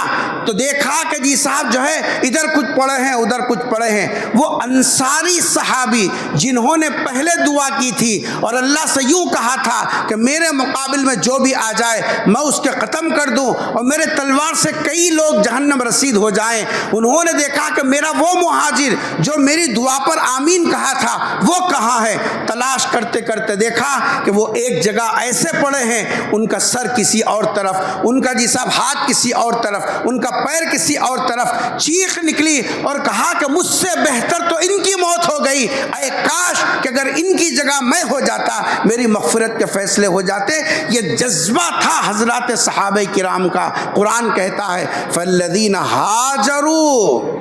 تو دیکھا کہ جی صاحب جو ہے ادھر کچھ پڑے ہیں ادھر کچھ پڑے ہیں۔ وہ انصاری صحابی جنہوں نے پہلے دعا کی تھی اور اللہ سے یوں کہا تھا کہ میرے مقابل میں جو بھی آ جائے میں اس کے ختم کر دوں اور میرے تلوار سے کئی لوگ جہنم رسید ہو جائیں، انہوں نے دیکھا کہ میرا وہ مہاجر جو میری دعا پر آمین کہا تھا وہ کہاں ہے۔ تلاش کرتے کرتے دیکھا کہ وہ ایک جگہ ایسے پڑے ہیں، ان کا سر کسی اور طرف، ان کا جی صاحب ہاتھ کسی اور طرف، ان کا پیر کسی اور طرف۔ چیخ نکلی اور کہا کہ مجھ سے بہتر تو ان کی موت ہو گئی، اے کاش کہ اگر ان کی جگہ میں ہو جاتا میری مغفرت کے فیصلے ہو جاتے۔ یہ جذبہ تھا حضرات صحابہ کرام کا۔ قرآن کہتا ہے فالذین ہاجروا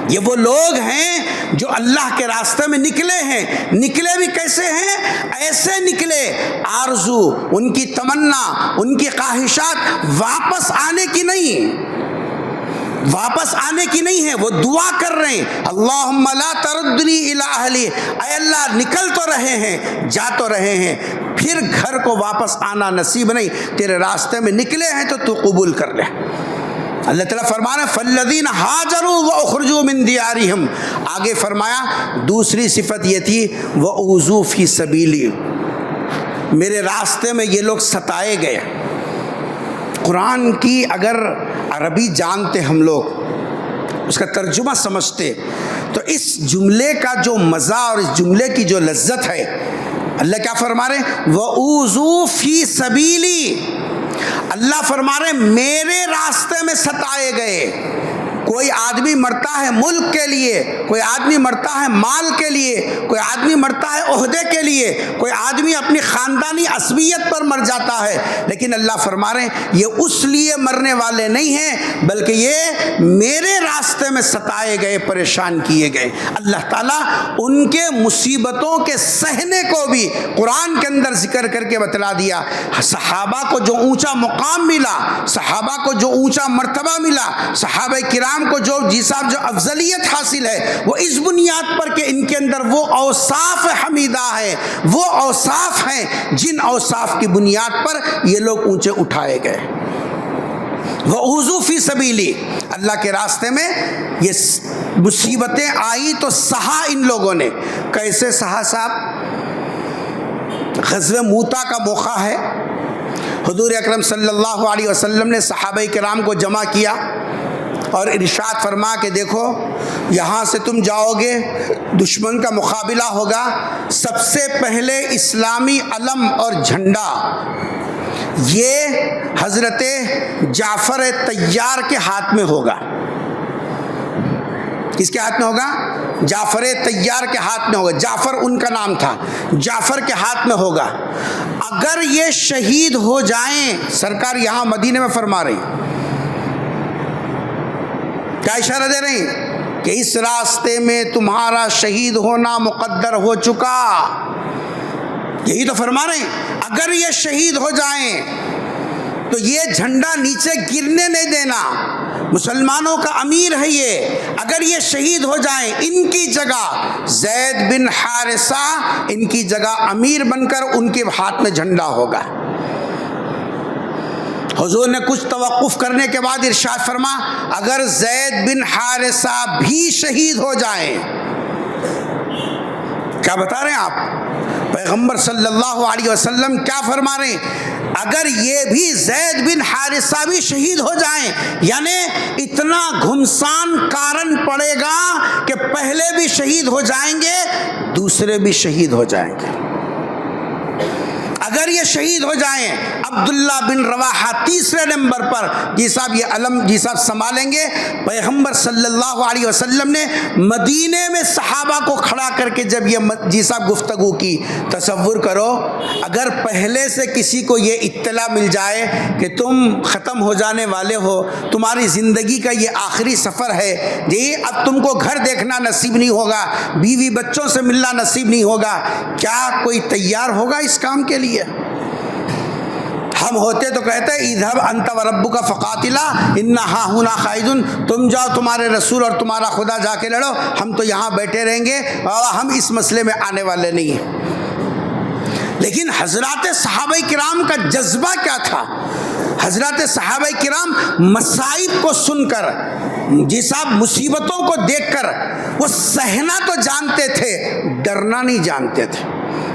یہ وہ لوگ ہیں جو اللہ کے راستے میں نکلے ہیں. نکلے بھی کیسے ہیں؟ ایسے نکلے آرزو، ان کی تمنا، ان کی خواہشات واپس آنے کی نہیں، واپس آنے کی نہیں ہے. وہ دعا کر رہے ہیں اللہم لا تردنی الی اہلی، اے اللہ نکل تو رہے ہیں، جا تو رہے ہیں، پھر گھر کو واپس آنا نصیب نہیں، تیرے راستے میں نکلے ہیں تو قبول کر لے. اللہ تعالیٰ فرما رہے ہیں فالذین ہاجروا واخرجوا من دیارہم. آگے فرمایا دوسری صفت یہ تھی وَأُوذُوا فِي سَبِيلِي، میرے راستے میں یہ لوگ ستائے گئے. قرآن کی اگر عربی جانتے ہم لوگ، اس کا ترجمہ سمجھتے، تو اس جملے کا جو مزہ اور اس جملے کی جو لذت ہے، اللہ کیا فرما رہے ہیں وَأُوذُوا فِي سَبِيلِي، اللہ فرما رہے ہیں میرے راستے میں ستائے گئے. کوئی آدمی مرتا ہے ملک کے لیے، کوئی آدمی مرتا ہے مال کے لیے، کوئی آدمی مرتا ہے عہدے کے لیے، کوئی آدمی اپنی خاندانی عصبیت پر مر جاتا ہے، لیکن اللہ فرما رہے ہیں یہ اس لیے مرنے والے نہیں ہیں بلکہ یہ میرے راستے میں ستائے گئے، پریشان کیے گئے. اللہ تعالیٰ ان کے مصیبتوں کے سہنے کو بھی قرآن کے اندر ذکر کر کے بتلا دیا. صحابہ کو جو اونچا مقام ملا، صحابہ کو جو اونچا مرتبہ ملا، صحابہ کرام کو جو جو افضلیت حاصل ہے، وہ اس بنیاد پر کہ ان کے اندر وہ اوصاف حمیدہ ہے، وہ اوصاف ہیں جن اوصاف کی بنیاد پر یہ لوگ اونچے اٹھائے گئے. وَأُوذُوا فِي سَبِيلِي، اللہ کے راستے میں یہ مصیبتیں آئی تو سہا ان لوگوں نے. کیسے سہا صاحب؟ غزوہ موتا کا موقع ہے، حضور اکرم صلی اللہ علیہ وسلم نے صحابہ کرام کو جمع کیا اور ارشاد فرما کہ دیکھو یہاں سے تم جاؤ گے، دشمن کا مقابلہ ہوگا، سب سے پہلے اسلامی علم اور جھنڈا یہ حضرت جعفر طیار کے ہاتھ میں ہوگا. کس کے ہاتھ میں ہوگا؟ جعفر طیار کے ہاتھ میں ہوگا. جعفر ان کا نام تھا، جعفر کے ہاتھ میں ہوگا. اگر یہ شہید ہو جائیں، سرکار یہاں مدینے میں فرما رہی، کیا اشارہ دے رہے ہیں کہ اس راستے میں تمہارا شہید ہونا مقدر ہو چکا. یہی تو فرما رہے ہیں اگر یہ شہید ہو جائیں تو یہ جھنڈا نیچے گرنے نہیں دینا. مسلمانوں کا امیر ہے یہ، اگر یہ شہید ہو جائیں ان کی جگہ زید بن حارثہ ان کی جگہ امیر بن کر ان کے ہاتھ میں جھنڈا ہوگا. حضور نے کچھ توقف کرنے کے بعد ارشاد فرما اگر زید بن حارثہ بھی شہید ہو جائیں، کیا بتا رہے ہیں آپ؟ پیغمبر صلی اللہ علیہ وسلم کیا فرما رہے ہیں؟ اگر یہ بھی زید بن حارثہ بھی شہید ہو جائیں، یعنی اتنا گھمسان کارن پڑے گا کہ پہلے بھی شہید ہو جائیں گے، دوسرے بھی شہید ہو جائیں گے. اگر یہ شہید ہو جائیں، عبداللہ بن رواحہ تیسرے نمبر پر، جی صاحب یہ علم جی صاحب سنبھالیں گے. پیغمبر صلی اللہ علیہ وسلم نے مدینے میں صحابہ کو کھڑا کر کے جب یہ جی صاحب گفتگو کی، تصور کرو اگر پہلے سے کسی کو یہ اطلاع مل جائے کہ تم ختم ہو جانے والے ہو، تمہاری زندگی کا یہ آخری سفر ہے، جی اب تم کو گھر دیکھنا نصیب نہیں ہوگا، بیوی بچوں سے ملنا نصیب نہیں ہوگا، کیا کوئی تیار ہوگا اس کام کے لیے؟ ہم ہوتے تو کہتے اذهب انت وربک فقاتلا انا ہاہنا قاعدون، تم جاؤ تمہارے رسول اور تمہارا خدا جا کے لڑو، ہم تو یہاں بیٹھے رہیں گے، ہم اس مسئلے میں آنے والے نہیں ہیں. لیکن حضرات صحابہ کرام کا جذبہ کیا تھا؟ حضرات صحابہ کرام مصائب کو سن کر، جی صاحب مصیبتوں کو دیکھ کر وہ سہنا تو جانتے تھے، ڈرنا نہیں جانتے تھے.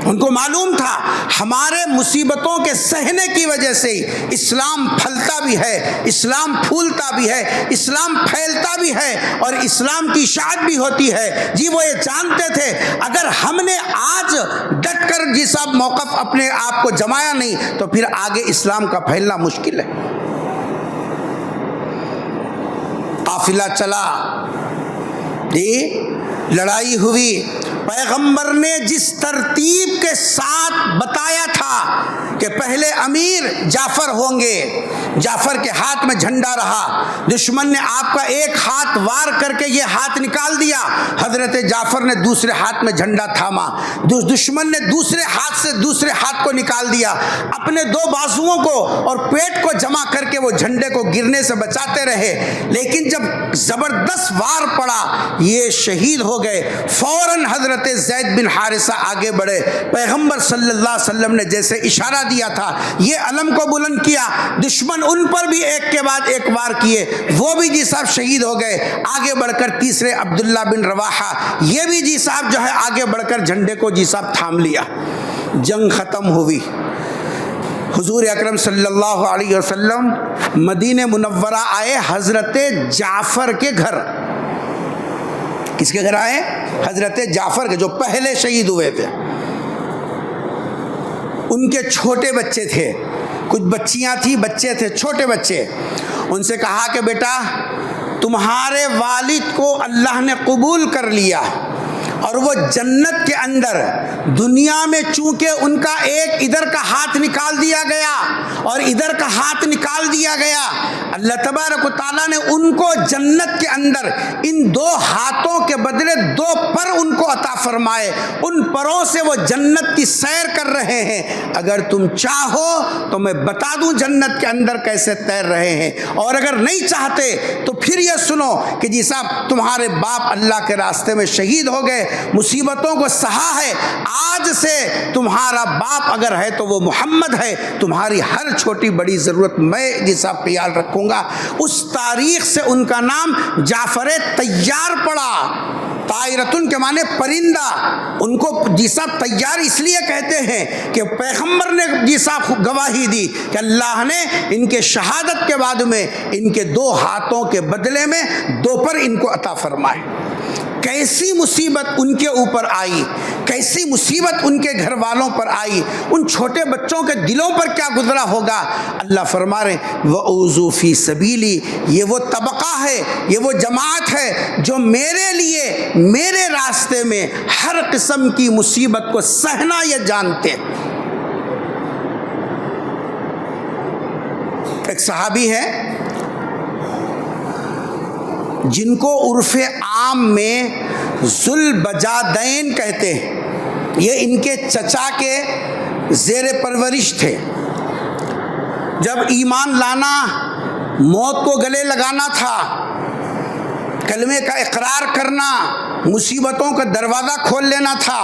ان کو معلوم تھا ہمارے مصیبتوں کے سہنے کی وجہ سے اسلام پھلتا بھی ہے، اسلام پھولتا بھی ہے، اسلام پھیلتا بھی ہے اور اسلام کی اشاعت بھی ہوتی ہے. جی وہ یہ جانتے تھے اگر ہم نے آج ڈٹ کر جی صاحب موقف اپنے آپ کو جمایا نہیں تو پھر آگے اسلام کا پھیلنا مشکل ہے. قافلہ چلا، جی لڑائی ہوئی، پیغمبر نے جس ترتیب کے ساتھ بتایا تھا کہ پہلے امیر جعفر ہوں گے، جعفر کے ہاتھ میں جھنڈا رہا، دشمن نے آپ کا ایک ہاتھ وار کر کے یہ ہاتھ نکال دیا، حضرت جعفر نے دوسرے ہاتھ میں جھنڈا تھاما، دشمن نے دوسرے ہاتھ سے دوسرے ہاتھ کو نکال دیا، اپنے دو بازوؤں کو اور پیٹ کو جمع کر کے وہ جھنڈے کو گرنے سے بچاتے رہے، لیکن جب زبردست وار پڑا یہ شہید ہو گئے۔ فوراً حضرت زید بن حارثہ آگے بڑھے، پیغمبر صلی اللہ علیہ وسلم نے جیسے اشارہ دیا تھا یہ علم کو بلند کیا، دشمن ان پر بھی ایک کے بعد ایک وار کیے، وہ بھی جی صاحب شہید ہو گئے۔ آگے بڑھ کر تیسرے عبداللہ بن رواحہ، یہ بھی جی صاحب جو ہے آگے بڑھ کر جھنڈے کو جی صاحب تھام لیا۔ جنگ ختم ہوئی، حضور اکرم صلی اللہ علیہ وسلم مدینہ منورہ آئے حضرت جعفر کے گھر۔ کس کے گھر آئے؟ حضرت جعفر کے، جو پہلے شہید ہوئے تھے۔ ان کے چھوٹے بچے تھے، کچھ بچیاں تھیں، بچے تھے، چھوٹے بچے۔ ان سے کہا کہ بیٹا تمہارے والد کو اللہ نے قبول کر لیا اور وہ جنت کے اندر، دنیا میں چونکہ ان کا ایک ادھر کا ہاتھ نکال دیا گیا اور ادھر کا ہاتھ نکال دیا گیا، اللہ تبارک و تعالیٰ نے ان کو جنت کے اندر ان دو ہاتھوں کے بدلے دو پر ان کو عطا فرمائے، ان پروں سے وہ جنت کی سیر کر رہے ہیں۔ اگر تم چاہو تو میں بتا دوں جنت کے اندر کیسے تیر رہے ہیں، اور اگر نہیں چاہتے تو پھر یہ سنو کہ جی صاحب تمہارے باپ اللہ کے راستے میں شہید ہو گئے، مصیبتوں کو سہا ہے، آج سے تمہارا باپ اگر ہے تو وہ محمد ہے، تمہاری ہر چھوٹی بڑی ضرورت میں جی صاحب خیال رکھوں گا۔ اس تاریخ سے ان کا نام جعفر طیار پڑا۔ طائرتن کے معنی پرندہ، ان کو جی صاحب طیار اس لیے کہتے ہیں کہ پیغمبر نے جی صاحب گواہی دی کہ اللہ نے ان کے شہادت کے بعد میں ان کے دو ہاتھوں کے بدلے میں دو پر ان کو عطا فرمائے۔ کیسی مصیبت ان کے اوپر آئی، کیسی مصیبت ان کے گھر والوں پر آئی، ان چھوٹے بچوں کے دلوں پر کیا گزرا ہوگا۔ اللہ فرما رہے وَأُوذُوا فِي سَبِيلِي، یہ وہ طبقہ ہے، یہ وہ جماعت ہے جو میرے لیے میرے راستے میں ہر قسم کی مصیبت کو سہنا یہ جانتے۔ ایک صحابی ہے جن کو عرف عام میں ذوالبجادین کہتے ہیں، یہ ان کے چچا کے زیر پرورش تھے۔ جب ایمان لانا، موت کو گلے لگانا تھا، کلمے کا اقرار کرنا، مصیبتوں کا دروازہ کھول لینا تھا،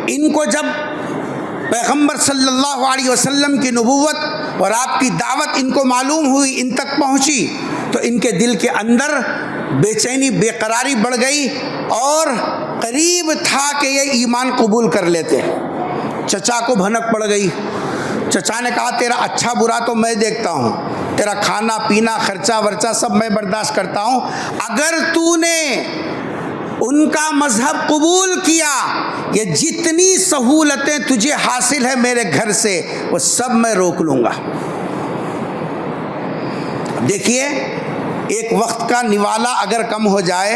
ان کو جب پیغمبر صلی اللہ علیہ وسلم کی نبوت اور آپ کی دعوت ان کو معلوم ہوئی، ان تک پہنچی، تو ان کے دل کے اندر بے چینی، بے قراری بڑھ گئی اور قریب تھا کہ یہ ایمان قبول کر لیتے۔ چچا کو بھنک پڑ گئی۔ چچا نے کہا تیرا اچھا برا تو میں دیکھتا ہوں، تیرا کھانا پینا خرچہ ورچہ سب میں برداشت کرتا ہوں، اگر تو نے ان کا مذہب قبول کیا، یہ جتنی سہولتیں تجھے حاصل ہے میرے گھر سے وہ سب میں روک لوں گا۔ دیکھیے ایک وقت کا نوالا اگر کم ہو جائے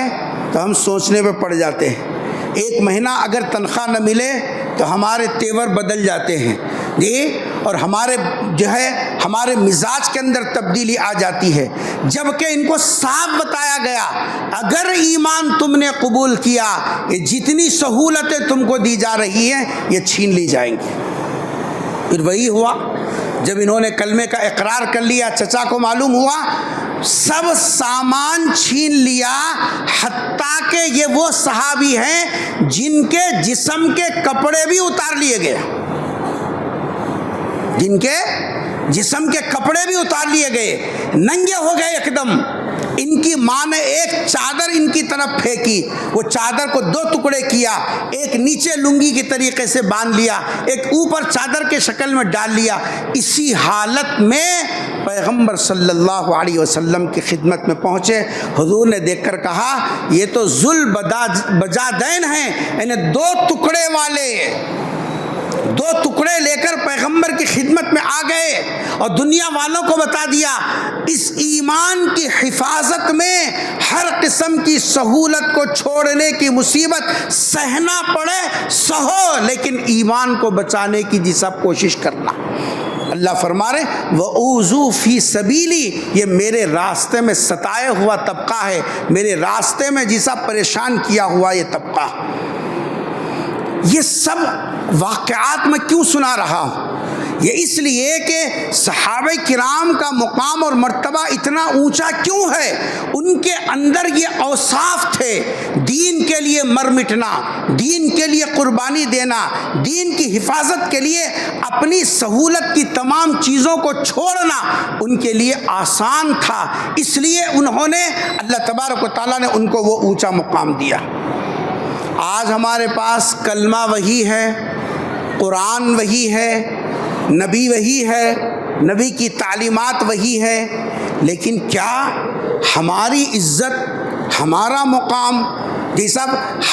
تو ہم سوچنے پہ پڑ جاتے ہیں، ایک مہینہ اگر تنخواہ نہ ملے تو ہمارے تیور بدل جاتے ہیں جی، اور ہمارے جو ہے ہمارے مزاج کے اندر تبدیلی آ جاتی ہے، جبکہ ان کو صاف بتایا گیا اگر ایمان تم نے قبول کیا یہ جتنی سہولتیں تم کو دی جا رہی ہیں یہ چھین لی جائیں گی۔ پھر وہی ہوا جب انہوں نے کلمے کا اقرار کر لیا، چچا کو معلوم ہوا، سب سامان چھین لیا، حتیٰ کہ یہ وہ صحابی ہیں جن کے جسم کے کپڑے بھی اتار لیے گئے، جن کے جسم کے کپڑے بھی اتار لیے گئے، ننگے ہو گئے ایک دم۔ ان کی ماں نے ایک چادر ان کی طرف پھینکی، وہ چادر کو دو ٹکڑے کیا، ایک نیچے لنگی کی طریقے سے باندھ لیا، ایک اوپر چادر کے شکل میں ڈال لیا۔ اسی حالت میں پیغمبر صلی اللہ علیہ وسلم کی خدمت میں پہنچے، حضور نے دیکھ کر کہا یہ تو ذوالبجادین ہیں، یعنی دو ٹکڑے والے، دو ٹکڑے لے کر پیغمبر کی خدمت میں آ گئے اور دنیا والوں کو بتا دیا اس ایمان کی حفاظت میں ہر قسم کی سہولت کو چھوڑنے کی مصیبت سہنا پڑے سہو، لیکن ایمان کو بچانے کی جی سب کوشش کرنا۔ اللہ فرما رہے وَأُوذُوا فِي سَبِيلِي، یہ میرے راستے میں ستائے ہوا طبقہ ہے، میرے راستے میں جیسا پریشان کیا ہوا یہ طبقہ۔ یہ سب واقعات میں کیوں سنا رہا ہوں؟ یہ اس لیے کہ صحابہ کرام کا مقام اور مرتبہ اتنا اونچا کیوں ہے؟ ان کے اندر یہ اوصاف تھے، دین کے لیے مر مٹنا، دین کے لیے قربانی دینا، دین کی حفاظت کے لیے اپنی سہولت کی تمام چیزوں کو چھوڑنا ان کے لیے آسان تھا، اس لیے انہوں نے اللہ تبارک و تعالیٰ نے ان کو وہ اونچا مقام دیا۔ آج ہمارے پاس کلمہ وہی ہے، قرآن وہی ہے، نبی وہی ہے، نبی کی تعلیمات وہی ہے، لیکن کیا ہماری عزت، ہمارا مقام،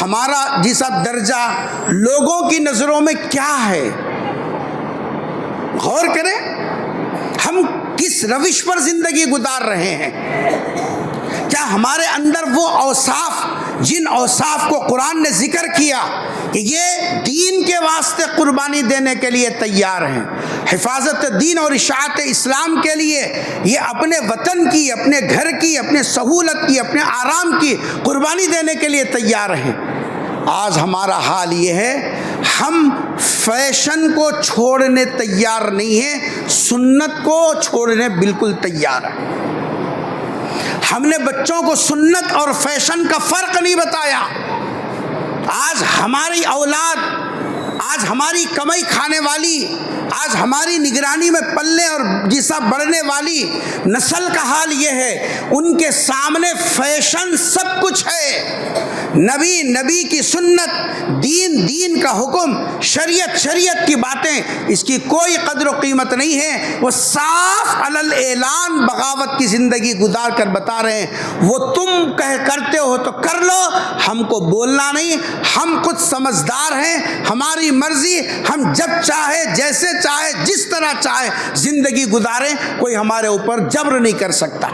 ہمارا درجہ لوگوں کی نظروں میں کیا ہے؟ غور کریں، ہم کس روش پر زندگی گزار رہے ہیں؟ کیا ہمارے اندر وہ اوصاف، جن اوصاف کو قرآن نے ذکر کیا کہ یہ دین کے واسطے قربانی دینے کے لیے تیار ہیں، حفاظت دین اور اشاعت اسلام کے لیے یہ اپنے وطن کی، اپنے گھر کی، اپنے سہولت کی، اپنے آرام کی قربانی دینے کے لیے تیار ہیں؟ آج ہمارا حال یہ ہے، ہم فیشن کو چھوڑنے تیار نہیں ہیں، سنت کو چھوڑنے بالکل تیار ہیں۔ ہم نے بچوں کو سنت اور فیشن کا فرق نہیں بتایا۔ آج ہماری اولاد، آج ہماری کمائی کھانے والی، آج ہماری نگرانی میں پلنے اور جیسا بڑھنے والی نسل کا حال یہ ہے، ان کے سامنے فیشن سب کچھ ہے، نبی کی سنت، دین کا حکم، شریعت کی باتیں، اس کی کوئی قدر و قیمت نہیں ہے۔ وہ صاف علل اعلان بغاوت کی زندگی گزار کر بتا رہے ہیں، وہ تم کرتے ہو تو کر لو، ہم کو بولنا نہیں، ہم خود سمجھدار ہیں، ہماری مرضی، ہم جب چاہے، جیسے چاہے، جس طرح چاہے زندگی گزاریں، کوئی ہمارے اوپر جبر نہیں کر سکتا۔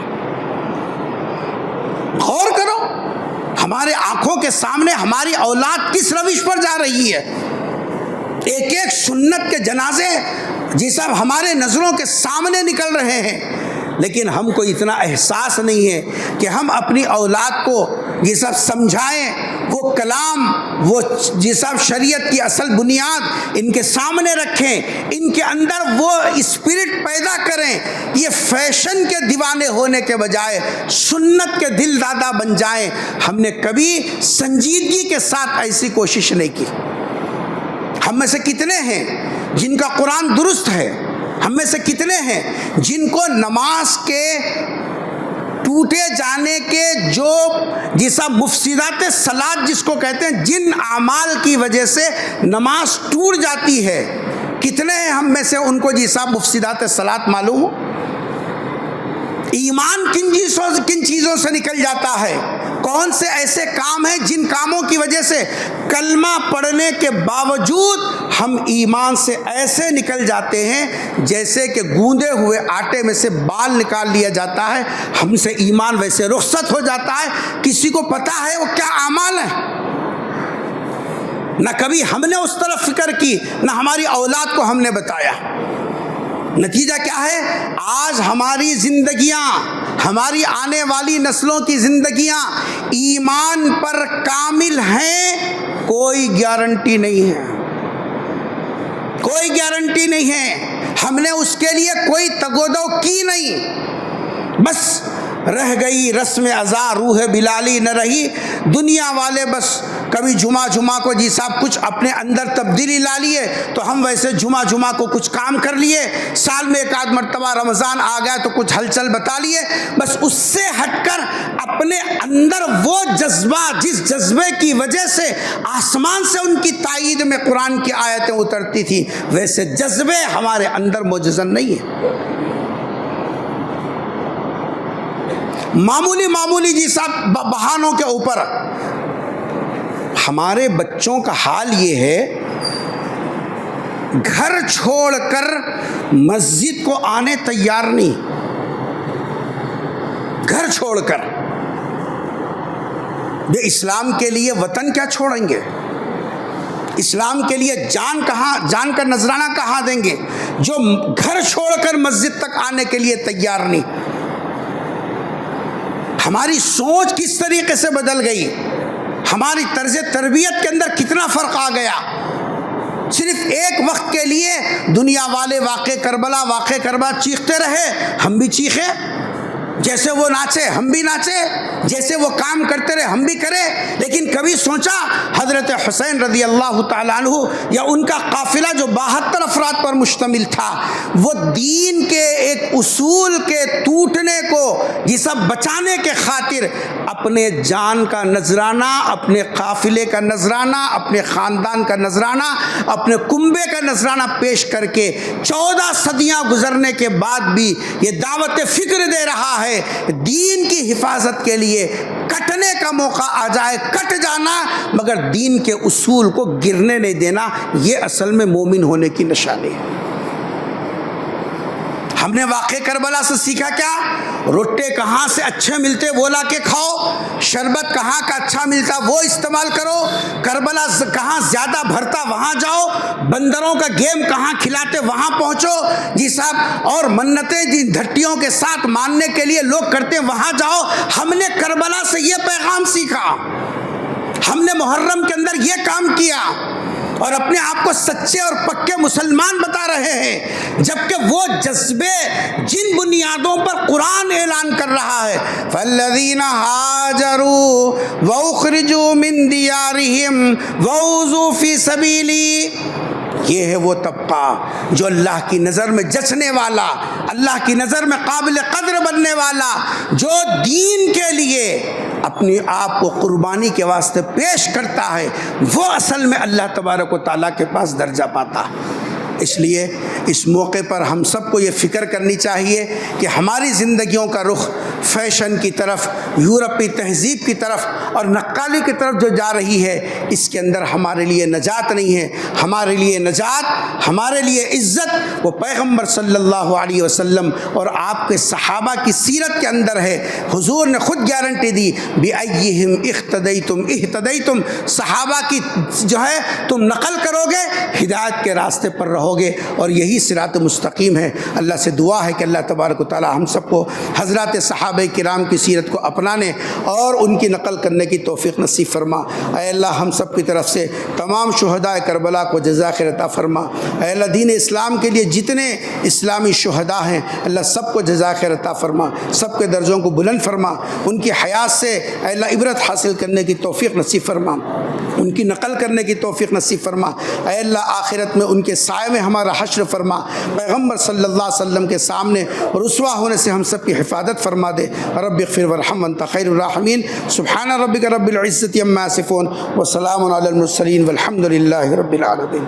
غور کرو، ہمارے آنکھوں کے سامنے ہماری اولاد کس روش پر جا رہی ہے۔ ایک سنت کے جنازے جیسا ہمارے نظروں کے سامنے نکل رہے ہیں، لیکن ہم کو اتنا احساس نہیں ہے کہ ہم اپنی اولاد کو یہ سب سمجھائیں، وہ کلام، وہ جیسا شریعت کی اصل بنیاد ان کے سامنے رکھیں، ان کے اندر وہ اسپرٹ پیدا کریں، یہ فیشن کے دیوانے ہونے کے بجائے سنت کے دل دادا بن جائیں۔ ہم نے کبھی سنجیدگی کے ساتھ ایسی کوشش نہیں کی۔ ہم میں سے کتنے ہیں جن کا قرآن درست ہے؟ ہم میں سے کتنے ہیں جن کو نماز کے ٹوٹے جانے کے جو جیسا مفسدات صلاۃ جس کو کہتے ہیں، جن اعمال کی وجہ سے نماز ٹوٹ جاتی ہے، کتنے ہیں ہم میں سے ان کو جیسا مفسدات صلاۃ معلوم ہو؟ ایمان کن چیزوں سے نکل جاتا ہے؟ کون سے ایسے کام ہیں جن کاموں کی وجہ سے کلمہ پڑھنے کے باوجود ہم ایمان سے ایسے نکل جاتے ہیں جیسے کہ گوندے ہوئے آٹے میں سے بال نکال لیا جاتا ہے، ہم سے ایمان ویسے رخصت ہو جاتا ہے، کسی کو پتا ہے وہ کیا اعمال ہیں؟ نہ کبھی ہم نے اس طرف فکر کی، نہ ہماری اولاد کو ہم نے بتایا۔ نتیجہ کیا ہے؟ آج ہماری زندگیاں، ہماری آنے والی نسلوں کی زندگیاں ایمان پر کامل ہیں، کوئی گارنٹی نہیں ہے، کوئی گارنٹی نہیں ہے۔ ہم نے اس کے لیے کوئی تگودو کی نہیں، بس رہ گئی رسم ازاں روح بلالی نہ رہی۔ دنیا والے بس کبھی جمعہ کو جی صاحب کچھ اپنے اندر تبدیلی لا لیے تو ہم ویسے جمعہ کو کچھ کام کر لیے، سال میں ایک آدھ مرتبہ رمضان آ گیا تو کچھ ہلچل بتا لیے، بس اس سے ہٹ کر اپنے اندر وہ جذبہ، جس جذبے کی وجہ سے آسمان سے ان کی تائید میں قرآن کی آیتیں اترتی تھی، ویسے جذبے ہمارے اندر موجزن نہیں ہیں۔ معمولی جی صاحب بہانوں کے اوپر ہمارے بچوں کا حال یہ ہے، گھر چھوڑ کر مسجد کو آنے تیار نہیں، گھر چھوڑ کر۔ یہ اسلام کے لیے وطن کیا چھوڑیں گے؟ اسلام کے لیے جان کا نذرانہ کہاں دیں گے جو گھر چھوڑ کر مسجد تک آنے کے لیے تیار نہیں؟ ہماری سوچ کس طریقے سے بدل گئی، ہماری طرز تربیت کے اندر کتنا فرق آ گیا۔ صرف ایک وقت کے لیے دنیا والے واقع کربلا چیختے رہے، ہم بھی چیخے، جیسے وہ ناچے ہم بھی ناچے، جیسے وہ کام کرتے رہے ہم بھی کرے، لیکن کبھی سوچا حضرت حسین رضی اللہ تعالیٰ عنہ یا ان کا قافلہ جو 72 افراد پر مشتمل تھا، وہ دین کے ایک اصول کے ٹوٹنے کو یہ سب بچانے کے خاطر اپنے جان کا نذرانہ، اپنے قافلے کا نذرانہ، اپنے خاندان کا نذرانہ، اپنے کنبے کا نذرانہ پیش کر کے 14 صدیاں گزرنے کے بعد بھی یہ دعوت فکر دے رہا ہے دین کی حفاظت کے لیے کٹنے کا موقع آ جائے کٹ جانا، مگر دین کے اصول کو گرنے نہیں دینا۔ یہ اصل میں مومن ہونے کی نشانی ہے۔ ہم نے واقع کربلا سے سیکھا کیا؟ روٹے کہاں سے اچھے ملتے وہ لا کے کھاؤ، شربت کہاں کا اچھا ملتا وہ استعمال کرو، کربلا کہاں زیادہ بھرتا وہاں جاؤ، بندروں کا گیم کہاں کھلاتے وہاں پہنچو جی صاحب، اور منتیں جن دھٹیوں کے ساتھ ماننے کے لیے لوگ کرتے وہاں جاؤ۔ ہم نے کربلا سے یہ پیغام سیکھا، ہم نے محرم کے اندر یہ کام کیا، اور اپنے آپ کو سچے اور پکے مسلمان بتا رہے ہیں، جبکہ وہ جذبے جن بنیادوں پر قرآن اعلان کر رہا ہے فَالَّذِينَ هَاجَرُوا وَأُخْرِجُوا مِن دِيَارِهِمْ وَأُوذُوا فِي سَبِيلِي، یہ ہے وہ طبقہ جو اللہ کی نظر میں جچنے والا، اللہ کی نظر میں قابل قدر بننے والا، جو دین کے لیے اپنے آپ کو قربانی کے واسطے پیش کرتا ہے، وہ اصل میں اللہ تبارک و تعالیٰ کے پاس درجہ پاتا۔ اس لیے اس موقع پر ہم سب کو یہ فکر کرنی چاہیے کہ ہماری زندگیوں کا رخ فیشن کی طرف، یورپی تہذیب کی طرف اور نقالی کی طرف جو جا رہی ہے، اس کے اندر ہمارے لیے نجات نہیں ہے۔ ہمارے لیے نجات، ہمارے لیے عزت وہ پیغمبر صلی اللہ علیہ وسلم اور آپ کے صحابہ کی سیرت کے اندر ہے۔ حضور نے خود گارنٹی دی بِأَيِّهِمْ اِخْتَدَيْتُمْ اِهْتَدَيْتُمْ، صحابہ کی جو ہے تم نقل کرو گے ہدایت کے راستے پر رہو گے، اور یہی صراط مستقیم ہے۔ اللہ سے دعا ہے کہ اللہ تبارک و تعالی ہم سب کو حضرات صحابہ کرام کی سیرت کو اپنانے اور ان کی نقل کرنے کی توفیق نصیب فرما۔ اے اللہ ہم سب کی طرف سے تمام شہداء کربلا کو جزا خیر عطا فرما۔ اے اللہ دین اسلام کے لیے جتنے اسلامی شہداء ہیں اللہ سب کو جزا خیر عطا فرما، سب کے درجوں کو بلند فرما، ان کی حیات سے اے اللہ عبرت حاصل کرنے کی توفیق نصیب فرما، ان کی نقل کرنے کی توفیق نصیب فرما۔ اے اللہ آخرت میں ان کے سائے میں ہمارا حشر فرما، پیغمبر صلی اللہ علیہ وسلم کے سامنے رسوا ہونے سے ہم سب کی حفاظت فرما دے۔ رب اغفر وارحم وانت خیر الراحمین۔ سبحان ربک رب العزة عما یصفون وسلام علی المرسلین والحمد للہ رب العالمین۔